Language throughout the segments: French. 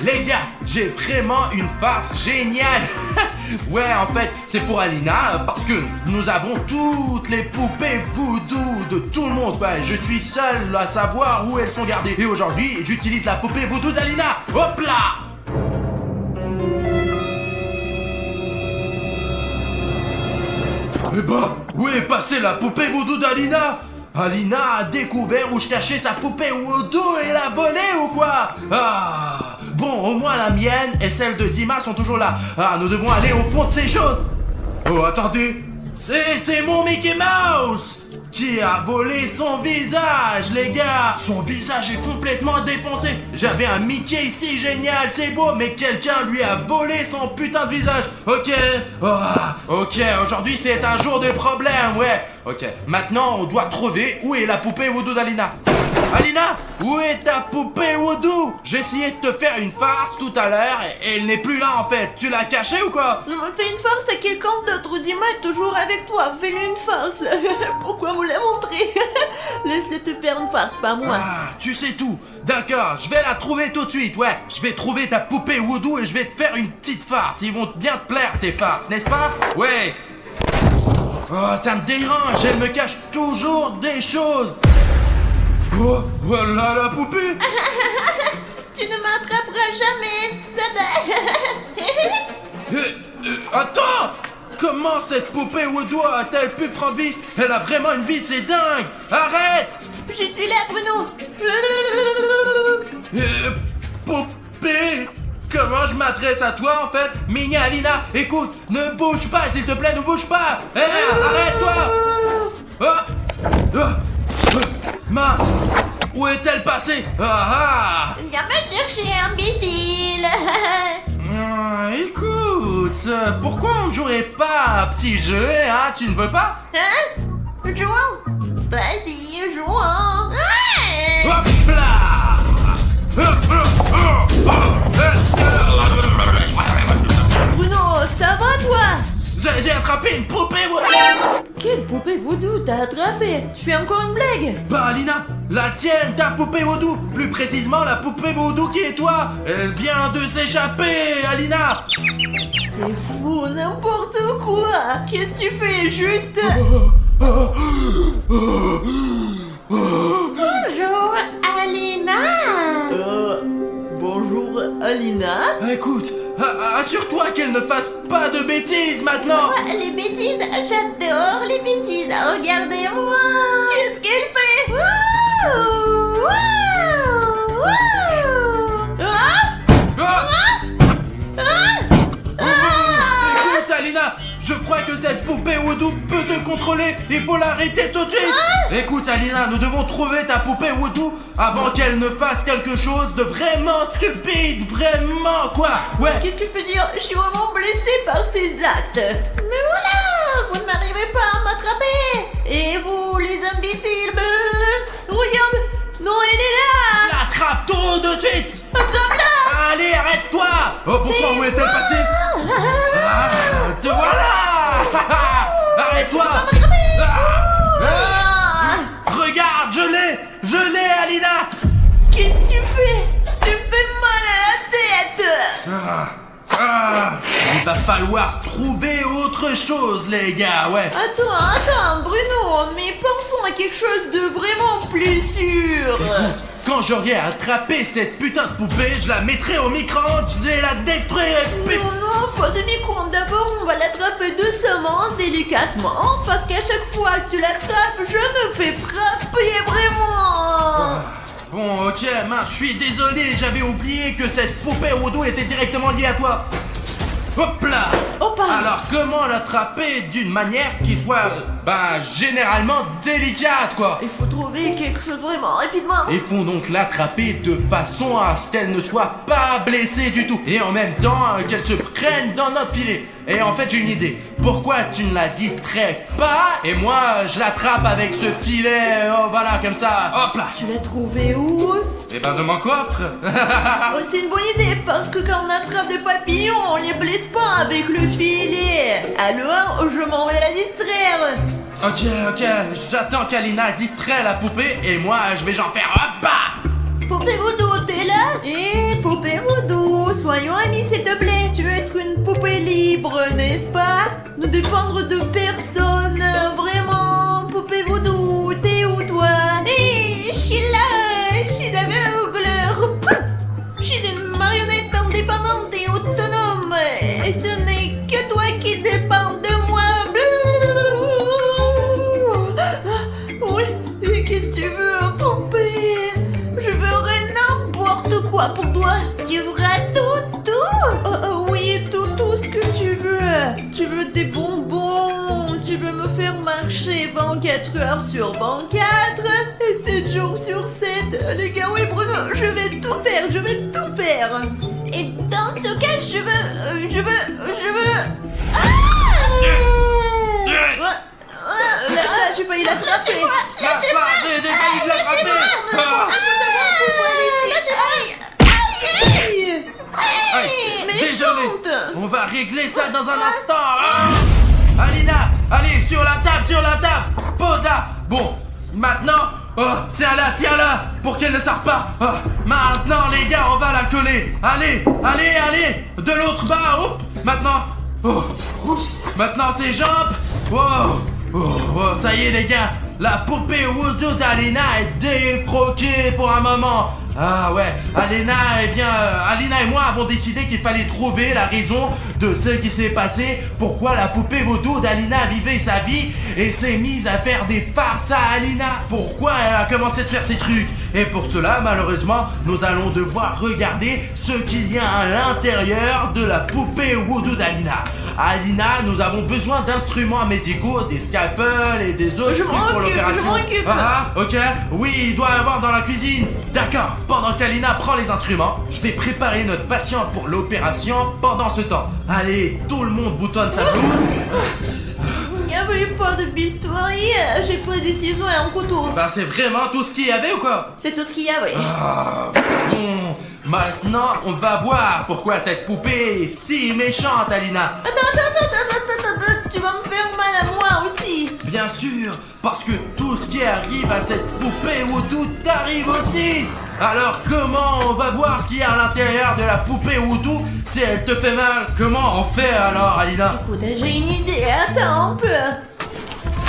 Les gars, j'ai vraiment une farce géniale. Ouais, en fait, c'est pour Alina, parce que nous avons toutes les poupées voodoo de tout le monde. Ouais, je suis seul à savoir où elles sont gardées. Et aujourd'hui, j'utilise la poupée voodoo d'Alina. Hop là! Eh ben, où est passée la poupée voodoo d'Alina? Alina a découvert où je cachais sa poupée voodoo et l'a volée ou quoi? Ah, bon, au moins la mienne et celle de Dima sont toujours là. Ah, nous devons aller au fond de ces choses. Oh, attendez, c'est mon Mickey Mouse qui a volé son visage, les gars. Son visage est complètement défoncé. J'avais un Mickey ici, génial, c'est beau, mais quelqu'un lui a volé son putain de visage. Ok, ok, aujourd'hui c'est un jour de problème, ouais. Ok, maintenant on doit trouver où est la poupée voodoo d'Alina. Alina, où est ta poupée voodoo? J'ai essayé de te faire une farce tout à l'heure et elle n'est plus là en fait. Tu l'as cachée ou quoi? Fais une farce à quelqu'un d'autre. Dima est toujours avec toi. Fais-lui une farce. Pourquoi me la montrer? Laisse-le te faire une farce, pas moi. Ah, tu sais tout. D'accord, je vais la trouver tout de suite, ouais. Je vais trouver ta poupée voodoo et je vais te faire une petite farce. Ils vont bien te plaire ces farces, n'est-ce pas? Ouais. Oh, ça me dérange, elle me cache toujours des choses. Oh, voilà la poupée. Tu ne m'attraperas jamais. Attends! Comment cette poupée voodoo a-t-elle pu prendre vie? Elle a vraiment une vie, c'est dingue! Arrête! Je suis là, Bruno. Poupée! Comment je m'adresse à toi en fait? Mini Alina, écoute, ne bouge pas s'il te plaît, ne bouge pas! Hé, arrête-toi! Mince! Où est-elle passée? Viens me chercher, imbécile. Écoute, pourquoi on ne jouerait pas à un petit jeu, hein? Tu ne veux pas? Hein? Jouons. Vas-y, jouons. Hop là! Bruno, ça va toi? J'ai attrapé une poupée voodoo! Quelle poupée voodoo t'as attrapé? Tu fais encore une blague? Bah Alina, la tienne, ta poupée voodoo! Plus précisément, la poupée voodoo qui est toi! Elle vient de s'échapper, Alina! C'est fou, n'importe quoi. Qu'est-ce que tu fais juste? Bonjour, Alina. Bonjour, Alina. Écoute, assure-toi qu'elle ne fasse pas de bêtises maintenant! Les bêtises, j'adore les bêtises. Regardez-moi. Qu'est-ce qu'elle fait? Wouh, wouh, wouh. Écoute Alina, je crois que cette poupée voodoo peut te contrôler. Il faut l'arrêter tout de suite. Écoute Alina, nous devons trouver ta poupée voodoo avant qu'elle ne fasse quelque chose de vraiment stupide. Vraiment quoi? Ouais. Qu'est-ce que je peux dire? Je suis vraiment blessée par ces actes. Mais voilà, vous ne m'arrivez pas à m'attraper. Et vous, les imbéciles, regarde. Non, elle est là. L'attrape tout de suite. Attrape-la. Allez, arrête-toi. Oh, bonsoir, où est-elle passée? Te voilà. Arrête-toi. Regarde, je l'ai, Alina. Qu'est-ce que tu fais? Tu me fais mal à la tête. Il va falloir trouver autre chose, les gars, ouais. Attends, Bruno, mais pensons à quelque chose de vraiment plus sûr. Écoute, quand j'aurai attrapé cette putain de poupée, je la mettrai au micro-ondes, je vais la détruire. Non, pas de micro-ondes. D'abord, on va l'attraper doucement, délicatement, parce qu'à chaque fois que tu l'attrapes, je me fais frapper vraiment. Bon, ok, mince, je suis désolé, j'avais oublié que cette poupée voodoo était directement liée à toi. Hop là. Alors, comment l'attraper d'une manière qui soit, généralement délicate, quoi? Il faut trouver quelque chose vraiment rapidement. Il faut donc l'attraper de façon à ce qu'elle ne soit pas blessée du tout. Et en même temps, qu'elle se prenne dans notre filet. Et en fait, j'ai une idée. Pourquoi tu ne la distrais pas? Et moi, je l'attrape avec ce filet, oh, voilà, comme ça. Hop là. Tu l'as trouvé où? Eh ben, de mon coffre. C'est une bonne idée, parce que quand on attrape des papillons, on les blesse pas avec le filet. Alors, je m'en vais la distraire. Ok, j'attends qu'Alina distrait la poupée et moi je vais j'en faire hop bah. Poupée voodoo, t'es là? Et poupée voodoo, soyons amis, s'il te plaît. Tu veux être une poupée libre, n'est-ce pas? Ne dépendre de personne. Vraiment, poupée vaudou, t'es où toi? Hé, je suis là, je suis aveugle. Je suis une marionnette indépendante et autonome. Et ce n'est que toi qui dépends de moi. Oui, et qu'est-ce que tu veux, poupée? Je ferai n'importe quoi pour toi. Tu feras tout. Oui, tout ce que tu veux. Tu veux des bonbons. Tu veux me faire marcher 24 heures sur 24 et 7 jours sur 7. Les gars, oui, Bruno, je vais tout faire. Et dans ce cas, je veux... J'ai failli l'attraper. J'ai failli de l'attraper. Désolé, on va régler ça dans un instant. Alina, allez, sur la table, pose là. Bon, maintenant, tiens-la, pour qu'elle ne sorte pas. Maintenant, les gars, on va la coller. Allez, de l'autre bas, hop. Maintenant, ses jambes. Ça y est, les gars, la poupée Voodoo d'Alina est défroquée pour un moment. Ah ouais, Alina et moi avons décidé qu'il fallait trouver la raison de ce qui s'est passé, pourquoi la poupée Voodoo d'Alina vivait sa vie et s'est mise à faire des farces à Alina. Pourquoi elle a commencé de faire ces trucs. Et pour cela, malheureusement, nous allons devoir regarder ce qu'il y a à l'intérieur de la poupée Voodoo d'Alina. Alina, nous avons besoin d'instruments médicaux, des scalpels et des autres trucs pour l'opération. Je m'occupe. Ok. Oui, il doit y avoir dans la cuisine. D'accord. Pendant qu'Alina prend les instruments, je vais préparer notre patient pour l'opération pendant ce temps. Allez, tout le monde boutonne sa blouse. Il n'y avait pas de bistouri, j'ai pris des ciseaux et un couteau. Ben c'est vraiment tout ce qu'il y avait ou quoi? C'est tout ce qu'il y avait. Bon, maintenant on va voir pourquoi cette poupée est si méchante, Alina. Attends, tu vas me faire mal à moi aussi. Bien sûr, parce que tout ce qui arrive à cette poupée Voodoo t'arrive aussi. Alors comment on va voir ce qu'il y a à l'intérieur de la poupée Voodoo si elle te fait mal? Comment on fait alors, Alina? Écoute, j'ai une idée, attends un peu.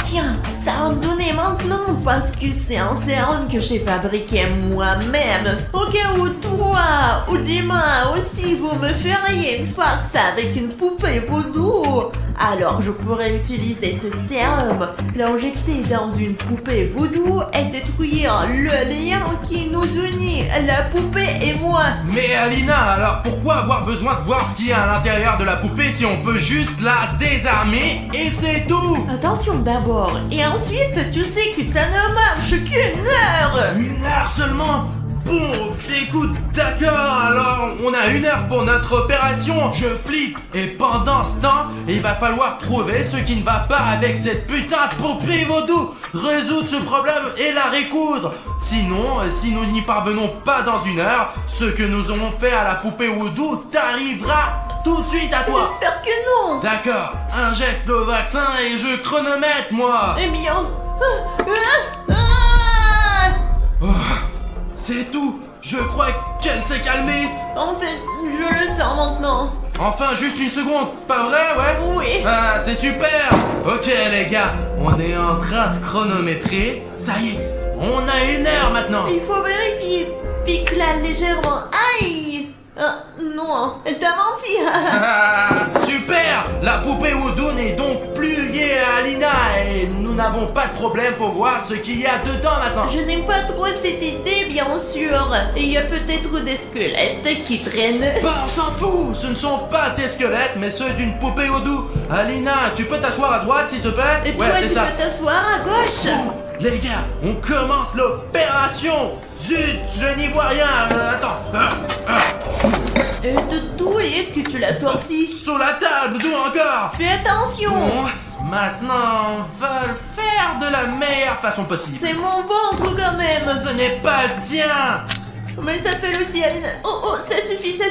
Tiens, ça va me donner maintenant parce que c'est un sérum que j'ai fabriqué moi-même. Au cas où toi ou Dima aussi vous me feriez une farce avec une poupée Voodoo, alors je pourrais utiliser ce sérum, l'injecter dans une poupée Voodoo et détruire le lien qui nous unit, la poupée et moi. Mais Alina, alors pourquoi avoir besoin de voir ce qu'il y a à l'intérieur de la poupée si on peut juste la désarmer et c'est tout? Attention d'abord, et ensuite tu sais que ça ne marche qu'une heure. Une heure seulement? Bon, écoute, d'accord, alors on a 1 heure pour notre opération, je flippe. Et pendant ce temps, il va falloir trouver ce qui ne va pas avec cette putain de poupée Voodoo, résoudre ce problème et la recoudre. Sinon, si nous n'y parvenons pas dans 1 heure, ce que nous aurons fait à la poupée Voodoo t'arrivera tout de suite à toi. J'espère que non. D'accord, injecte le vaccin et je chronomètre, moi. Eh bien... C'est tout. Je crois qu'elle s'est calmée. En fait, je le sens maintenant. Enfin, juste 1 seconde, pas vrai, ouais? Oui. Ah, c'est super. Ok, les gars, on est en train de chronométrer. Ça y est, on a 1 heure maintenant. Il faut vérifier. Pique-la légèrement. Aïe. Non, elle t'a menti. Ah, super. La poupée Voodoo n'est donc plus liée à Alina et nous n'avons pas de problème pour voir ce qu'il y a dedans maintenant. Je n'aime pas trop cette idée, bien sûr. Il y a peut-être des squelettes qui traînent. Bah, on s'en fout. Ce ne sont pas tes squelettes, mais ceux d'une poupée Voodoo. Alina, tu peux t'asseoir à droite, s'il te plaît? Et toi, tu peux t'asseoir à gauche. Les gars, on commence l'opération. Zut, je n'y vois rien. Attends. De d'où est-ce que tu l'as sorti? Sous la table, d'où encore? Fais attention. Bon, maintenant, on va le faire de la meilleure façon possible. C'est mon ventre quand même. Ce n'est pas le tien. Mais ça fait aussi, Alina. Oh, ça suffit. Ça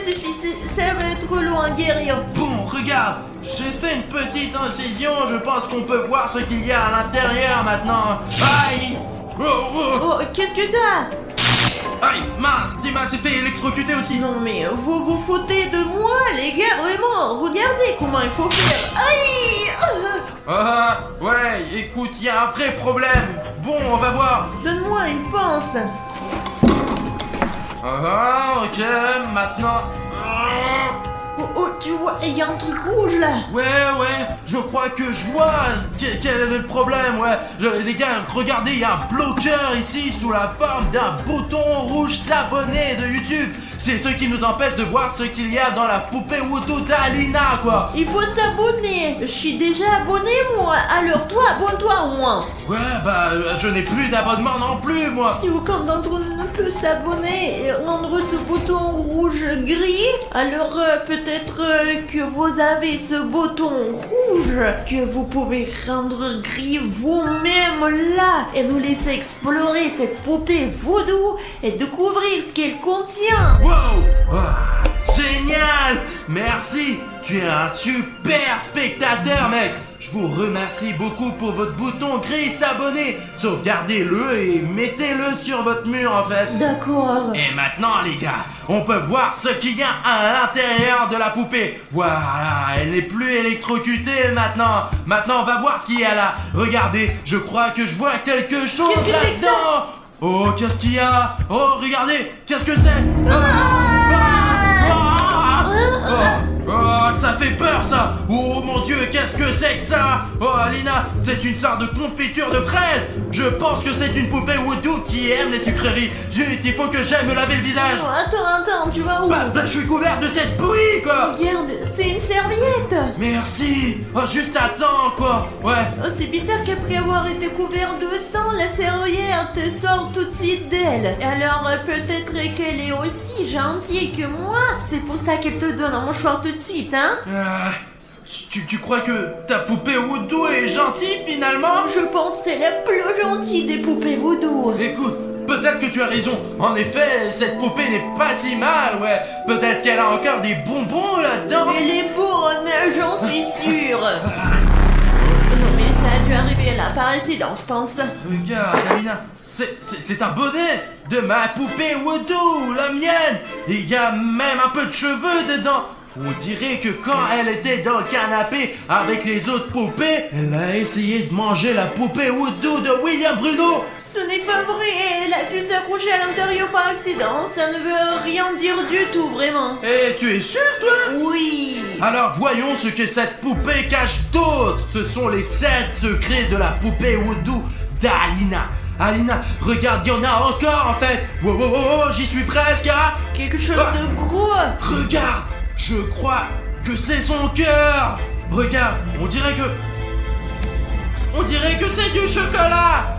va être long à guérir. Bon, regarde. J'ai fait une petite incision. Je pense qu'on peut voir ce qu'il y a à l'intérieur maintenant. Aïe. Oh, qu'est-ce que t'as? Aïe, mince, Dima s'est fait électrocuter aussi. Non mais vous vous foutez de moi les gars, vraiment. Regardez comment il faut faire. Aïe. Ah, ouais, écoute, il y a un vrai problème. Bon, on va voir. Donne-moi une pince. Ah, ok, maintenant... Oh, oh, tu vois, il y a un truc rouge là. Ouais, je crois que je vois quel est le problème, ouais. Les gars, regardez, il y a un bloqueur ici sous la forme d'un bouton rouge s'abonner de YouTube. C'est ce qui nous empêche de voir ce qu'il y a dans la poupée Voodoo d'Alina, quoi. Il faut s'abonner. Je suis déjà abonné moi. Alors toi, abonne-toi au moins. Ouais, bah, je n'ai plus d'abonnement non plus, moi. Si aucun d'entre nous ne peut s'abonner et rendre ce bouton rouge-gris, alors peut-être que vous avez ce bouton rouge que vous pouvez rendre gris vous-même là et nous laisser explorer cette poupée voodoo et découvrir ce qu'elle contient. Wow, ah, génial. Merci, tu es un super spectateur, mec. Je vous remercie beaucoup pour votre bouton gris s'abonner. Sauvegardez-le et mettez-le sur votre mur en fait. D'accord. Et maintenant les gars, on peut voir ce qu'il y a à l'intérieur de la poupée. Voilà, elle n'est plus électrocutée maintenant. Maintenant on va voir ce qu'il y a là. Regardez, je crois que je vois quelque chose Qu'est-ce que c'est que là-dedans. Oh, qu'est-ce qu'il y a? Oh, regardez, qu'est-ce que c'est? Oh, ça fait peur ça! Oh mon dieu, qu'est-ce que c'est que ça? Oh Alina, c'est une sorte de confiture de fraises! Je pense que c'est une poupée Voodoo qui aime les sucreries. Zut, il faut que j'aille me laver le visage. Oh, attends, tu vas où? Bah, je suis couvert de cette bouillie quoi! Regarde, c'est une serviette. Merci! Oh, juste à temps quoi! Ouais. Oh, c'est bizarre qu'après avoir été couvert de sang, la serviette sort tout de suite d'elle. Alors peut-être qu'elle est aussi gentille que moi. C'est pour ça qu'elle te donne un mouchoir tout de suite, hein? Tu crois que ta poupée Voodoo est gentille finalement? Je pense que c'est la plus gentille des poupées voodoo. Écoute, peut-être que tu as raison. En effet, cette poupée n'est pas si mal, ouais. Peut-être qu'elle a encore des bonbons là-dedans. Elle est bonne, j'en suis sûre. Non mais ça a dû arriver là par accident, je pense. Regarde, Alina, c'est un bonnet de ma poupée Voodoo, la mienne. Et il y a même un peu de cheveux dedans. On dirait que quand elle était dans le canapé avec les autres poupées, elle a essayé de manger la poupée Voodoo de William Bruno. Ce n'est pas vrai, elle a pu s'accrocher à l'intérieur par accident, ça ne veut rien dire du tout vraiment. Et tu es sûr, toi? Oui. Alors voyons ce que cette poupée cache d'autre. Ce sont les 7 secrets de la poupée Voodoo d'Alina. Alina, regarde, il y en a encore en fait. Wow, j'y suis presque, hein. Quelque chose de gros. Regarde, je crois que c'est son cœur. Regarde, on dirait que c'est du chocolat.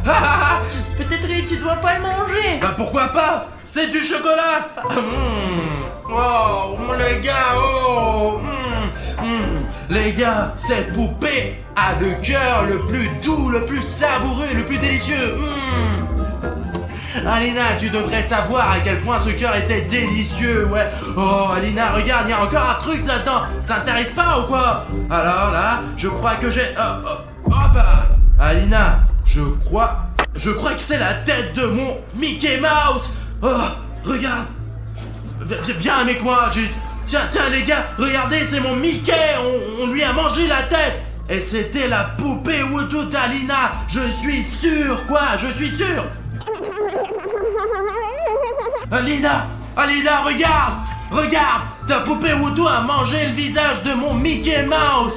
Peut-être que tu dois pas le manger. Bah pourquoi pas? C'est du chocolat. Oh, les gars, oh. Les gars, cette poupée a le cœur le plus doux, le plus savoureux, le plus délicieux. Alina, tu devrais savoir à quel point ce cœur était délicieux, ouais. Oh, Alina, regarde, il y a encore un truc là-dedans. Ça t'intéresse pas ou quoi? Alors là, je crois que j'ai... Alina, je crois que c'est la tête de mon Mickey Mouse. Oh, regarde. Viens avec moi, juste. Tiens, les gars, regardez, c'est mon Mickey. On lui a mangé la tête. Et c'était la poupée Voodoo d'Alina. Je suis sûr, je suis sûr. Alina, regarde, ta poupée Voodoo a mangé le visage de mon Mickey Mouse.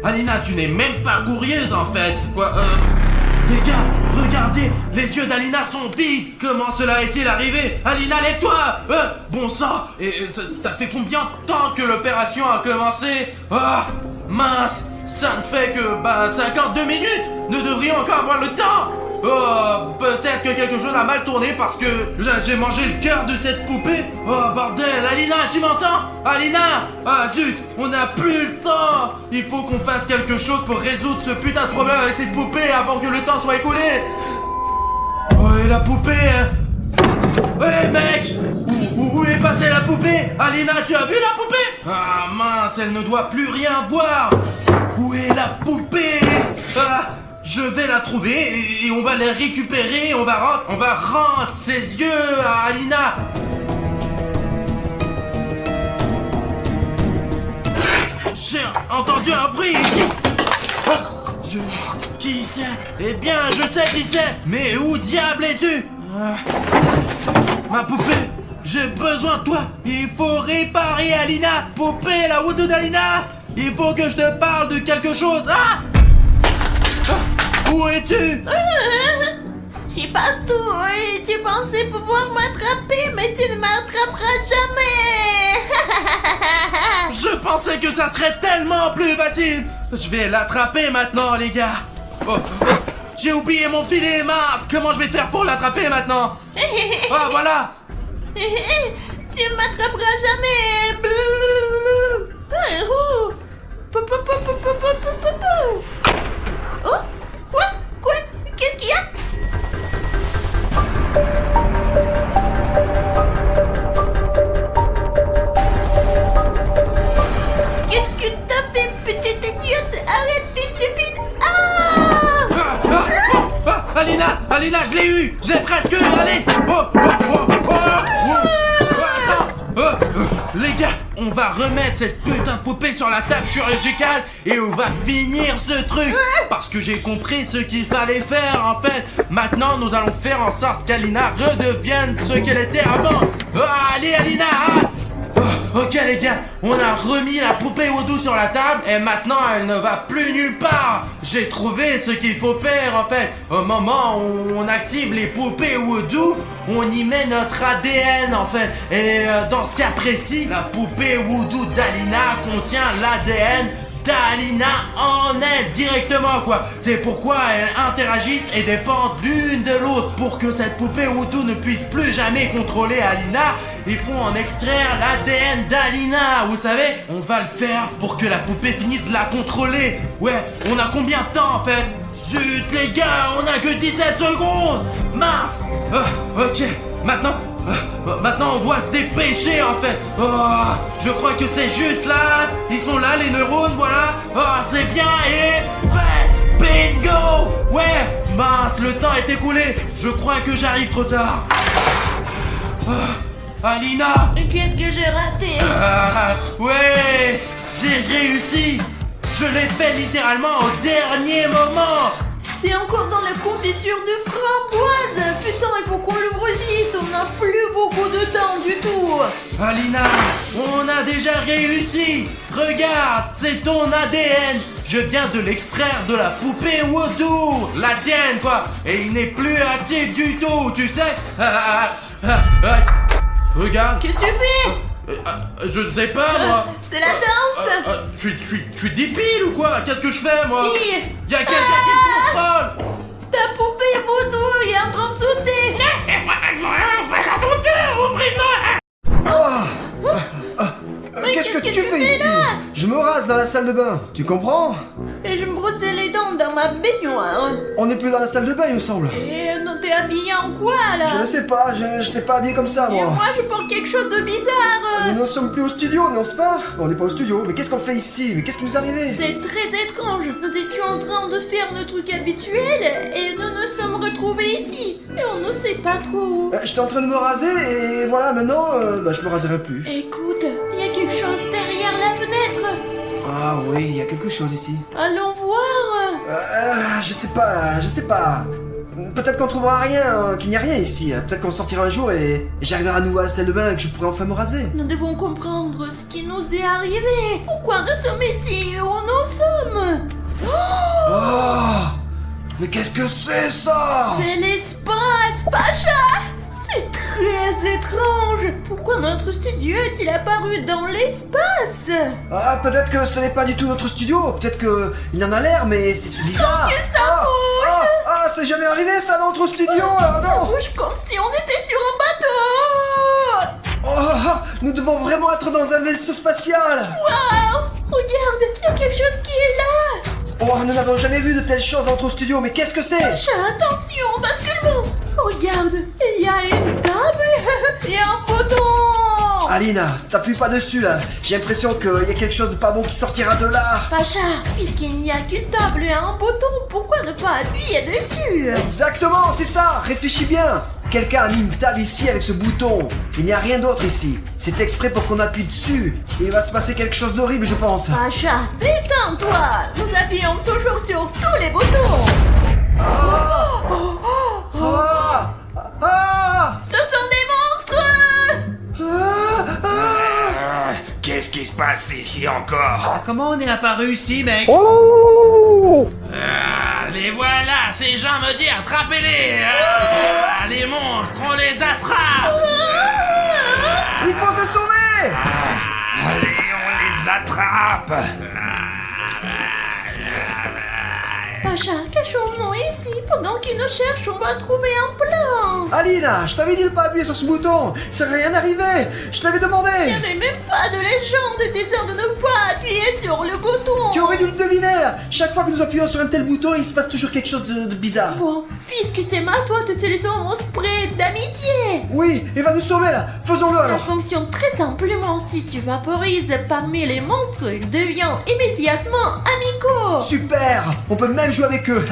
Alina, tu n'es même pas curieuse en fait, quoi. Les gars, regardez, les yeux d'Alina sont vides. Comment cela est-il arrivé? Alina, lève-toi. Bon sang. Et ça fait combien de temps que l'opération a commencé? Ah, mince, ça ne fait que 52 minutes. Nous devrions encore avoir le temps. Oh, peut-être que quelque chose a mal tourné parce que j'ai mangé le cœur de cette poupée. Oh, bordel, Alina, tu m'entends? Alina! Ah, zut, on n'a plus le temps. Il faut qu'on fasse quelque chose pour résoudre ce putain de problème avec cette poupée avant que le temps soit écoulé. Oh, et la poupée, hey, mec! Où est passée la poupée? Alina, tu as vu la poupée? Ah, mince, elle ne doit plus rien voir. Où est la poupée? Je vais la trouver et on va la récupérer. On va rendre ses yeux à Alina. J'ai entendu un bruit ici. Qui c'est? Eh bien, je sais qui c'est. Mais où diable es-tu? Ma poupée, j'ai besoin de toi. Il faut réparer Alina. Poupée, la voodoo d'Alina. Il faut que je te parle de quelque chose. Où es-tu? Je suis partout et tu pensais pouvoir m'attraper, mais tu ne m'attraperas jamais. Je pensais que ça serait tellement plus facile. Je vais l'attraper maintenant, les gars. J'ai oublié mon filet, mince. Comment je vais faire pour l'attraper maintenant? Voilà. Tu ne m'attraperas jamais. Oh, quoi? Qu'est-ce qu'il y a? Qu'est-ce que t'as fait, petite idiote? Arrête, fille stupide! Alina, je l'ai eu. J'ai presque eu. Allez. Attends. Les gars, on va remettre cette putain de poupée sur la table chirurgicale et on va finir ce truc. Parce que j'ai compris ce qu'il fallait faire en fait. Maintenant, nous allons faire en sorte qu'Alina redevienne ce qu'elle était avant. Allez, Alina. Ok les gars, on a remis la poupée Voodoo sur la table et maintenant elle ne va plus nulle part. J'ai trouvé ce qu'il faut faire en fait. Au moment où on active les poupées Voodoo, on y met notre ADN en fait. Et dans ce cas précis, la poupée Voodoo d'Alina contient l'ADN d'Alina en elle directement quoi. C'est pourquoi elles interagissent et dépendent l'une de l'autre. Pour que cette poupée Voodoo ne puisse plus jamais contrôler Alina, il faut en extraire l'ADN d'Alina. Vous savez, on va le faire pour que la poupée finisse de la contrôler. Ouais, on a combien de temps en fait? Zut les gars, on a que 17 secondes. Mince. Ok, maintenant on doit se dépêcher en fait. Je crois que c'est juste là. Ils sont là les neurones, voilà. C'est bien et... Ouais, bingo. Ouais, mince, le temps est écoulé. Je crois que j'arrive trop tard. Alina. Qu'est-ce que j'ai raté? Ouais, j'ai réussi. Je l'ai fait littéralement au dernier moment. T'es encore dans la confiture de framboise. Putain, il faut qu'on l'ouvre vite. On n'a plus beaucoup de temps du tout. Alina, on a déjà réussi. Regarde, c'est ton ADN. Je viens de l'extraire de la poupée Voodoo. La tienne, quoi. Et il n'est plus actif du tout, tu sais. Regarde. Qu'est-ce que tu fais? Je ne sais pas, moi. C'est la danse. Tu es débile ou quoi? Qu'est-ce que je fais, moi? Qui? Y'a quelqu'un qui me contrôle. Ta poupée Voodoo est en train de sauter. Mais Qu'est-ce que tu fais ici? là? Je me rase dans la salle de bain, tu comprends? Et je me brossais les dents dans ma baignoire. On n'est plus dans la salle de bain, il me semble. Et t'es habillé en quoi là? Je ne sais pas, je t'ai pas habillé comme ça, Et moi. moi je porte quelque chose de bizarre. Mais nous ne sommes plus au studio, n'est-ce pas? On n'est pas au studio, mais qu'est-ce qu'on fait ici? Mais qu'est-ce qui nous est arrivé? C'est très étrange. Nous étions en train de faire nos trucs habituels et nous nous sommes retrouvés ici. Et on ne sait pas trop où. J'étais en train de me raser et voilà, maintenant, je me raserai plus. Écoute, il y a quelque chose derrière la fenêtre. Ah oui, il y a quelque chose ici. Allons voir. Je sais pas. Peut-être qu'on trouvera rien, qu'il n'y a rien ici. Peut-être qu'on sortira un jour et j'arriverai à nouveau à la salle de bain et que je pourrai enfin me raser. Nous devons comprendre ce qui nous est arrivé. Pourquoi nous sommes ici où nous sommes? Oh! Mais qu'est-ce que c'est ça? C'est l'espace, Pacha! C'est très étrange! Pourquoi notre studio est-il apparu dans l'espace? Ah, peut-être que ce n'est pas du tout notre studio. Peut-être que il en a l'air, mais c'est bizarre. Que ça bouge! C'est jamais arrivé ça dans notre studio, là, Ça non? bouge comme si on était sur un bateau! Nous devons vraiment être dans un vaisseau spatial. Waouh! Regarde, il y a quelque chose qui est là! Nous n'avons jamais vu de telles choses dans notre studio, mais qu'est-ce que c'est? Pacha, attention, basculement! Regarde, il y a une table et un bouton! Alina, t'appuies pas dessus là. J'ai l'impression qu'il y a quelque chose de pas bon qui sortira de là. Pacha, puisqu'il n'y a qu'une table et un bouton, pourquoi ne pas appuyer dessus? Exactement, c'est ça. Réfléchis bien. Quelqu'un a mis une table ici avec ce bouton. Il n'y a rien d'autre ici. C'est exprès pour qu'on appuie dessus. Et il va se passer quelque chose d'horrible, je pense. Pacha, détends-toi. Nous appuyons toujours sur tous les boutons. Ah ah Ce sont des monstres. Qu'est-ce qui se passe ici encore? Comment on est apparu ici, mec? Les voilà, ces gens me disent attrapez-les. Les monstres, on les attrape. Il faut se sauver. Allez, on les attrape! Pacha, cachons-nous ici. Pendant qu'ils nous cherchent, on va trouver un plan. Alina, je t'avais dit de pas appuyer sur ce bouton. Ça serait rien arrivé. Je t'avais demandé. Il n'y avait même pas de légende disant de ne pas appuyer sur le bouton. Tu aurais dû le deviner là. Chaque fois que nous appuyons sur un tel bouton, il se passe toujours quelque chose de bizarre. Bon, puisque c'est ma faute, utilisons mon spray d'amitié. Oui, il va nous sauver là. Faisons-le Ça alors. fonctionne très simplement. Si tu vaporises parmi les monstres, ils deviennent immédiatement amicaux. Super. On peut même jouer avec eux.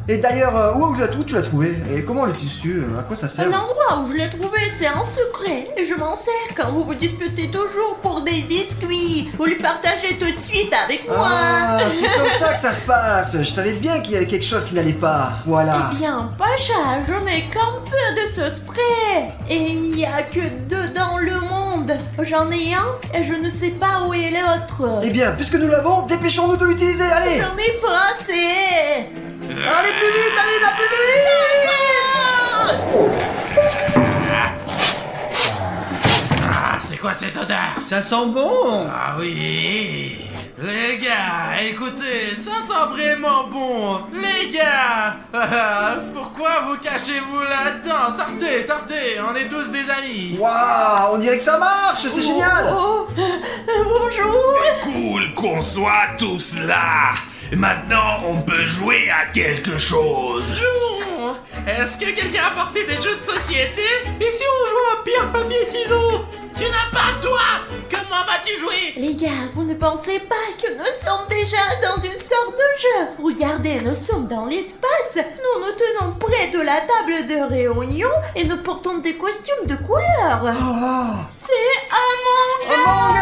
Et d'ailleurs, où tu l'as trouvé? Et comment l'utilises-tu? À quoi ça sert? L'endroit où je l'ai trouvé, c'est un secret. Et je m'en sers quand vous vous disputez toujours pour des biscuits. Vous le partagez tout de suite avec moi. Ah, c'est comme ça que ça se passe. Je savais bien qu'il y avait quelque chose qui n'allait pas. Voilà. Eh bien, Pacha, je n'ai qu'un peu de ce spray. Et il n'y a que deux dans le monde. J'en ai un et je ne sais pas où est l'autre. Eh bien, puisque nous l'avons, dépêchons-nous de l'utiliser. Allez. J'en ai pas assez. Allez plus vite, allez, plus vite. C'est quoi cette odeur? Ça sent bon! Ah oui. Les gars, écoutez, ça sent vraiment bon. Les gars, pourquoi vous cachez-vous là-dedans? Sortez, sortez, on est tous des amis. Waouh, on dirait que ça marche, c'est génial. Oh, bonjour. C'est cool qu'on soit tous là! Maintenant, on peut jouer à quelque chose! Jouons. Est-ce que quelqu'un a apporté des jeux de société? Et si on joue à pierre, papier, ciseaux? Tu n'as pas de doigt. Comment vas-tu jouer? Les gars, vous ne pensez pas que nous sommes déjà dans une sorte de jeu? Regardez, nous sommes dans l'espace. Nous nous tenons près de la table de réunion et nous portons des costumes de couleur. Oh, C'est Among Us. Among Us.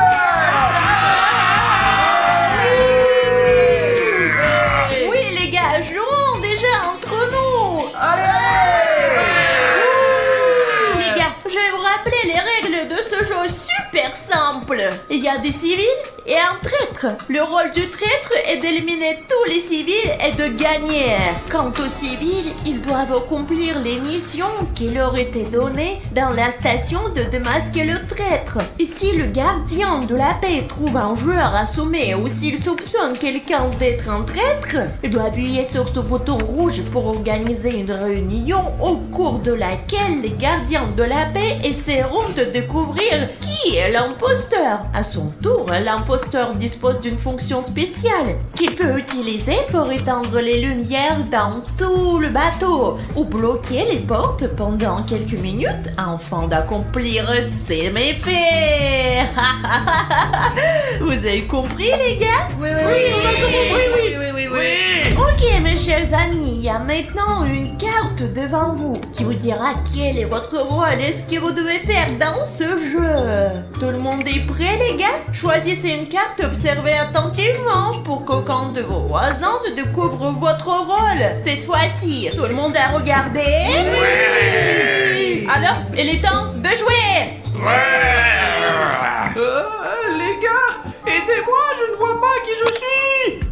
Oui, les gars, jouons déjà entre nous. Allez, allez. Les gars, je vais vous rappeler les règles de ce jeu super simple. Il y a des civils et un traître. Le rôle du traître est d'éliminer tous les civils et de gagner. Quant aux civils, ils doivent accomplir les missions qui leur étaient données dans la station de démasquer le traître. Et si le gardien de la paix trouve un joueur assommé ou s'il soupçonne quelqu'un d'être un traître, il doit appuyer sur ce bouton rouge pour organiser une réunion au cours de laquelle les gardiens de la paix essaieront de découvrir qui est l'imposteur. À son tour, l'imposteur dispose d'une fonction spéciale qu'il peut utiliser pour éteindre les lumières dans tout le bateau ou bloquer les portes pendant quelques minutes afin d'accomplir ses méfaits. Vous avez compris, les gars? Oui, on a compris, oui. Ok, mes chers amis, il y a maintenant une carte devant vous qui vous dira quel est votre rôle et ce que vous devez faire dans ce jeu. Tout le monde est prêt, les gars? Choisissez une carte, observez attentivement pour qu'aucun de vos voisins ne découvre votre rôle. Cette fois-ci, tout le monde a regardé? Ouais! Alors, il est temps de jouer! Les gars, aidez-moi, je ne vois pas qui je suis!